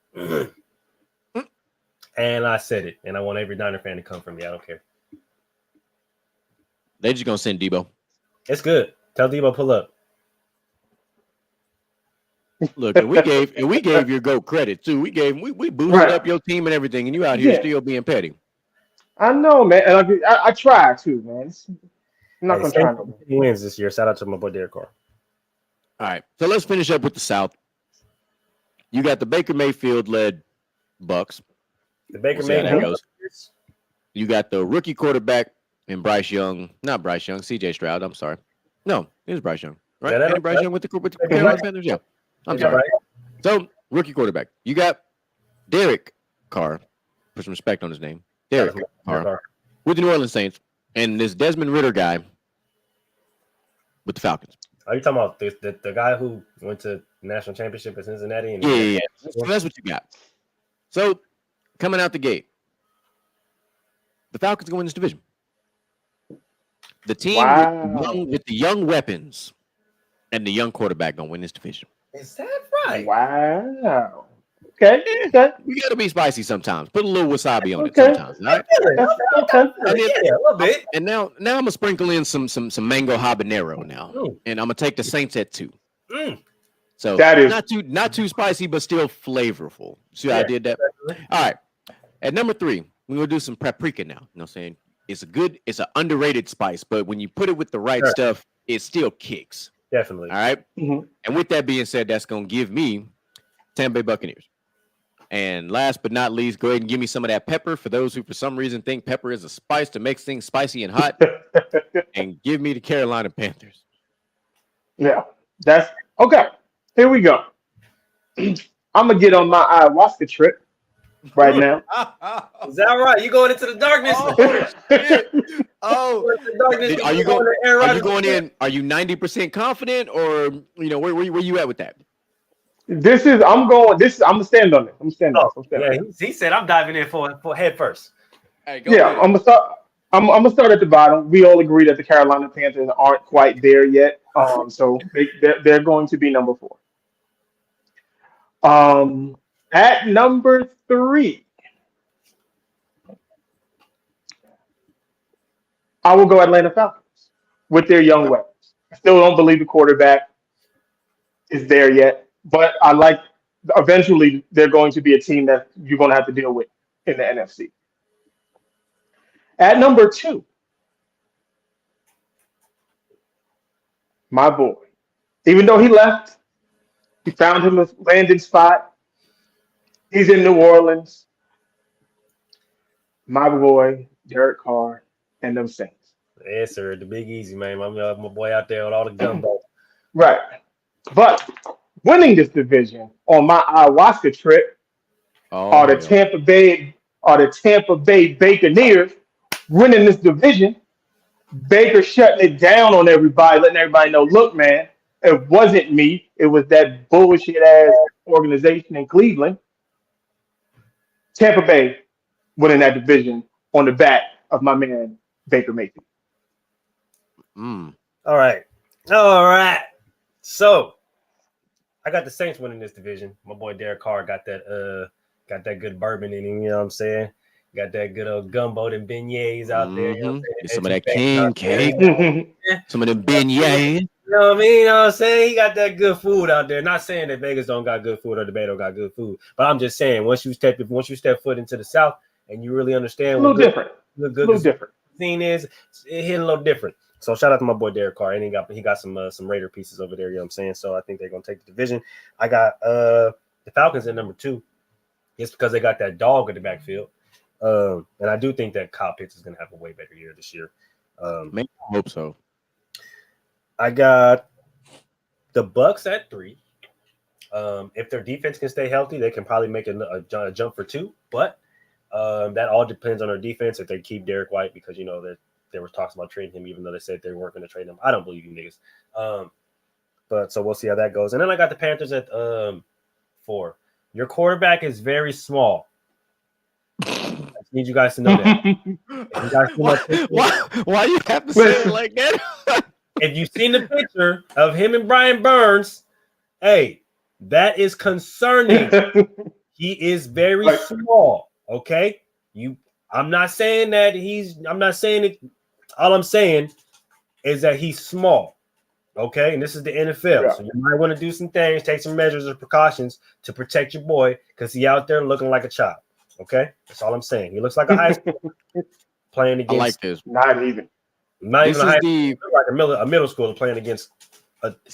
And I said it, and I want every Niner fan to come from me. I don't care. They're just gonna send Debo. It's good. Tell Debo pull up. Look, and we gave your GOAT credit too. We boosted up your team and everything, and you out here still being petty. I know, man. And I try too, man. I'm not gonna try no more. He wins this year. Shout out to my boy Derek Carr. All right, so let's finish up with the South. You got the Baker Mayfield led Bucks. The Baker We'll see how that Mayfield. goes. You got the rookie quarterback and not Bryce Young, CJ Stroud. I'm sorry. No, it was Bryce Young, right? Yeah, and Bryce Young with the Carolina Panthers. Yeah, I'm sorry. Right. So rookie quarterback. You got Derek Carr. Put some respect on his name. Derek Carr with the New Orleans Saints, and this Desmond Ridder guy with the Falcons. Are you talking about the guy who went to national championship at Cincinnati? And Yeah. So that's what you got. So coming out the gate, the Falcons go win this division. The team with the young weapons and the young quarterback gonna win this division. Is that right? Wow. Okay. Okay. We gotta be spicy sometimes. Put a little wasabi on it sometimes. All right? Yeah, a little bit. And now I'm gonna sprinkle in some mango habanero now, and I'm gonna take the Saints at 2. So that is not too spicy, but still flavorful. See how I did that? All right. At number 3, we're gonna do some paprika now. You know what I'm saying? It's an underrated spice, but when you put it with the right stuff, it still kicks. Definitely. All right. Mm-hmm. And with that being said, that's gonna give me Tampa Bay Buccaneers. And last but not least, go ahead and give me some of that pepper for those who for some reason think pepper is a spice to make things spicy and hot. And give me the Carolina Panthers. Yeah, that's okay. Here we go. I'm gonna get on my ayahuasca trip right now. Is that right? You going into the darkness? Oh, shit. Oh, are you going? Are you going in? Are you 90% confident, or where you at with that? I'm gonna stand on it. I'm standing on Oh, it. yeah, he said I'm diving in for head first. Hey, go Yeah, ahead. I'm gonna start. I'm gonna start at the bottom. We all agree that the Carolina Panthers aren't quite there yet. So they're going to be number 4. At number 3, I will go Atlanta Falcons with their young weapons. I still don't believe the quarterback is there yet, but I like. Eventually, they're going to be a team that you're going to have to deal with in the NFC. At number 2, my boy. Even though he left, he found him a landing spot. He's in New Orleans. My boy, Derek Carr, and them Saints. Yes, sir. The Big Easy, man. My boy out there with all the gumbo. Right. But winning this division on my ayahuasca trip are the Tampa Bay Buccaneers winning this division. Baker shutting it down on everybody, letting everybody know, look, man, it wasn't me. It was that bullshit ass organization in Cleveland. Tampa Bay winning that division on the back of my man Baker Mayfield. All right. So I got the Saints winning this division. My boy Derek Carr got that good bourbon in him. You know what I'm saying? Got that good old gumbo and beignets out there. You know what I'm saying? Some of that king cake. Some of them beignets. You know what I mean? You know what I'm saying? He got that good food out there. Not saying that Vegas don't got good food or the Bay don't got good food, but I'm just saying once you step foot into the South and you really understand a little different. Scene is it hit a little different. So shout out to my boy Derek Carr, and he got some Raider pieces over there. You know what I'm saying? So I think they're gonna take the division. I got the Falcons at number 2, just because they got that dog in the backfield, and I do think that Kyle Pitts is gonna have a way better year this year. Maybe I hope so. I got the Bucks at 3. If their defense can stay healthy, they can probably make a jump for 2. But that all depends on their defense if they keep Derek White, because that there was talks about trading him, even though they said they weren't going to trade him. I don't believe you niggas. But so we'll see how that goes. And then I got the Panthers at 4. Your quarterback is very small. I need you guys to know that. Why you have to say it like that? If you've seen the picture of him and Brian Burns, hey, that is concerning. He is very small. Okay, I'm not saying that I'm not saying it. All I'm saying is that he's small. Okay, and this is the NFL, Yeah. so you might want to do some things, take some measures or precautions to protect your boy, because he out there looking like a child. Okay, that's all I'm saying. He looks like a high school playing against. I like this. Not even This a is high the school, like a middle schooler playing against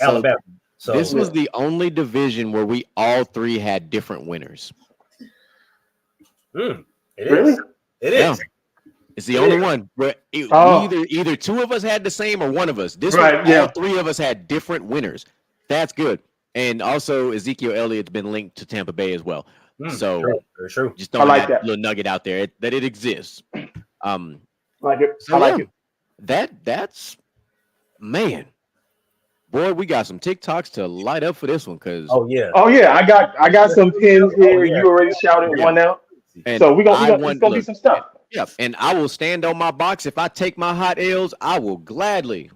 Alabama. So this was the only division where we all 3 had different winners. It really? is. It is. Yeah. It's the only one where either 2 of us had the same or one of us. This one, all 3 of us had different winners. That's good. And also Ezekiel Elliott's been linked to Tampa Bay as well. So true. Just throwing that little nugget out there that it exists. Like it. So I like it. That's man. Boy, we got some TikToks to light up for this one, because oh yeah, I got some pins here. You already shouted one out. And so it's gonna be some stuff. Yeah, and I will stand on my box. If I take my hot L's, I will gladly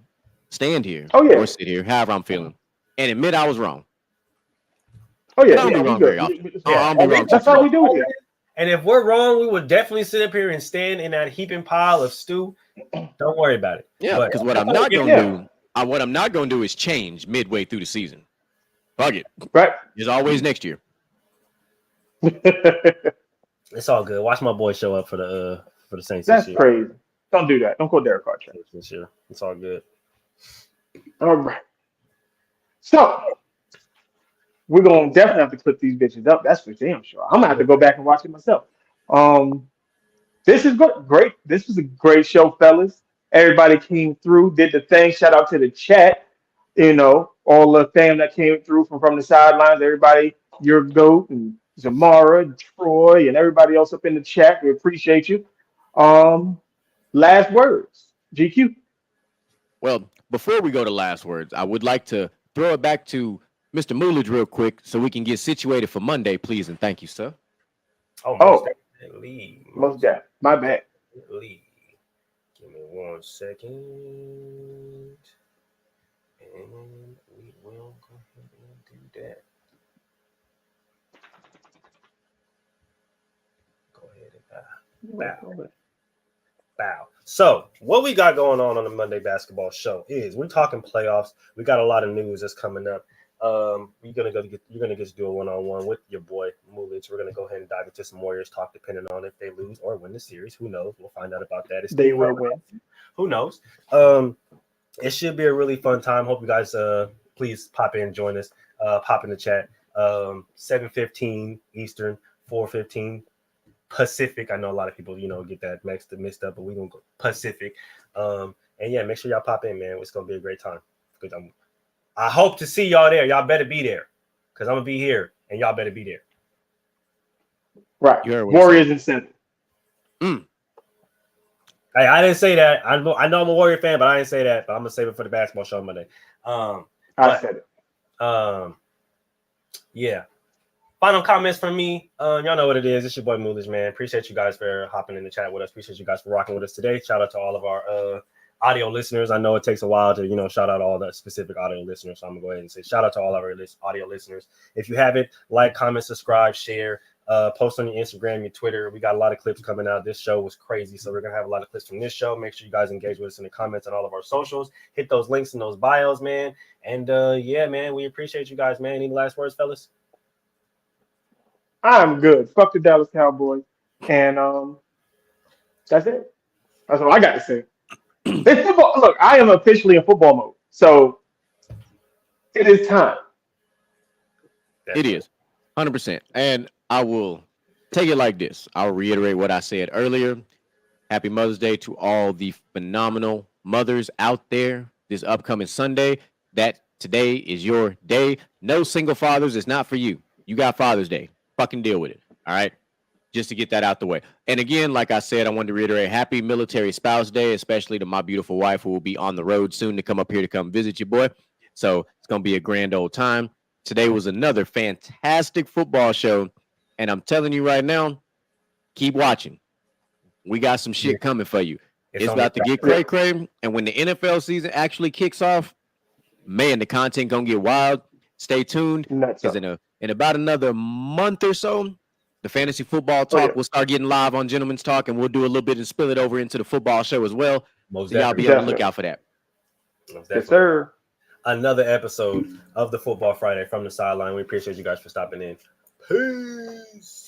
stand here or sit here, however I'm feeling, and admit I was wrong. Oh yeah, I don't be wrong very often. That's how we do it here. And if we're wrong, we would definitely sit up here and stand in that heaping pile of stew. Don't worry about it. Yeah, because what I'm not gonna do is change midway through the season. Fuck it. Right. It's always next year. It's all good. Watch my boy show up for the Saints. That's this year. crazy. Don't do that. Don't go Derek Carr this year. It's all good. All right. So we're gonna definitely have to clip these bitches up. That's for damn sure. I'm gonna have to go back and watch it myself. This is great. This was a great show, fellas. Everybody came through, did the thing. Shout out to the chat. All the fam that came through from the sidelines. Everybody, your GOAT and Zamara, Troy, and everybody else up in the chat. We appreciate you. Last words, GQ. Well, before we go to last words, I would like to throw it back to Mr. Moolidge real quick so we can get situated for Monday, please, and thank you, sir. Oh, most Oh, definitely. most deaf. My bad. Definitely. Give me 1 second. And we will go ahead and do that. Go ahead and bow. So, what we got going on the Monday basketball show is we're talking playoffs. We got a lot of news that's coming up. You're gonna get to do a one-on-one with your boy Moolidge. We're gonna go ahead and dive into some Warriors talk, depending on if they lose or win the series. Who knows? We'll find out about that. They will win. Who knows? It should be a really fun time. Hope you guys please pop in, join us, pop in the chat. 7:15 Eastern, 4:15 Pacific. I know a lot of people, get that mixed up, but we're gonna go Pacific. And yeah, make sure y'all pop in, man. It's gonna be a great time. I hope to see y'all there. Y'all better be there, because I'm gonna be here, and y'all better be there. Right. Warriors in 7. Hey, I didn't say that. I know I'm a Warrior fan, but I didn't say that. But I'm gonna save it for the basketball show Monday. I said it. Yeah. Final comments from me. Y'all know what it is. It's your boy Moolidge, man. Appreciate you guys for hopping in the chat with us. Appreciate you guys for rocking with us today. Shout out to all of our audio listeners. I know it takes a while to, shout out all the specific audio listeners. So I'm gonna go ahead and say shout out to all of our audio listeners. If you haven't, like, comment, subscribe, share, post on your Instagram, your Twitter. We got a lot of clips coming out. This show was crazy, so we're gonna have a lot of clips from this show. Make sure you guys engage with us in the comments on all of our socials. Hit those links in those bios, man. And yeah, man, we appreciate you guys, man. Any last words, fellas? I'm good. Fuck the Dallas Cowboys. And that's it. That's all I got to say. It's football. Look, I am officially in football mode. So it is time. It is 100%. And I will take it like this. I'll reiterate what I said earlier. Happy Mother's Day to all the phenomenal mothers out there this upcoming Sunday. That today is your day. No single fathers. It's not for you. You got Father's Day. Fucking deal with it. All right. Just to get that out the way. And again, like I said, I wanted to reiterate happy Military Spouse Day, especially to my beautiful wife who will be on the road soon to come up here to come visit you, boy. So it's going to be a grand old time. Today was another fantastic football show. And I'm telling you right now, keep watching. We got some shit coming for you. It's about to get cray-cray. And when the NFL season actually kicks off, man, the content going to get wild. Stay tuned. Because in about another month or so, the fantasy football talk will start getting live on Gentleman's Talk, and we'll do a little bit and spill it over into the football show as well. So y'all be on the lookout for that. Yes, sir. Another episode of the Football Friday from the sideline. We appreciate you guys for stopping in. Peace.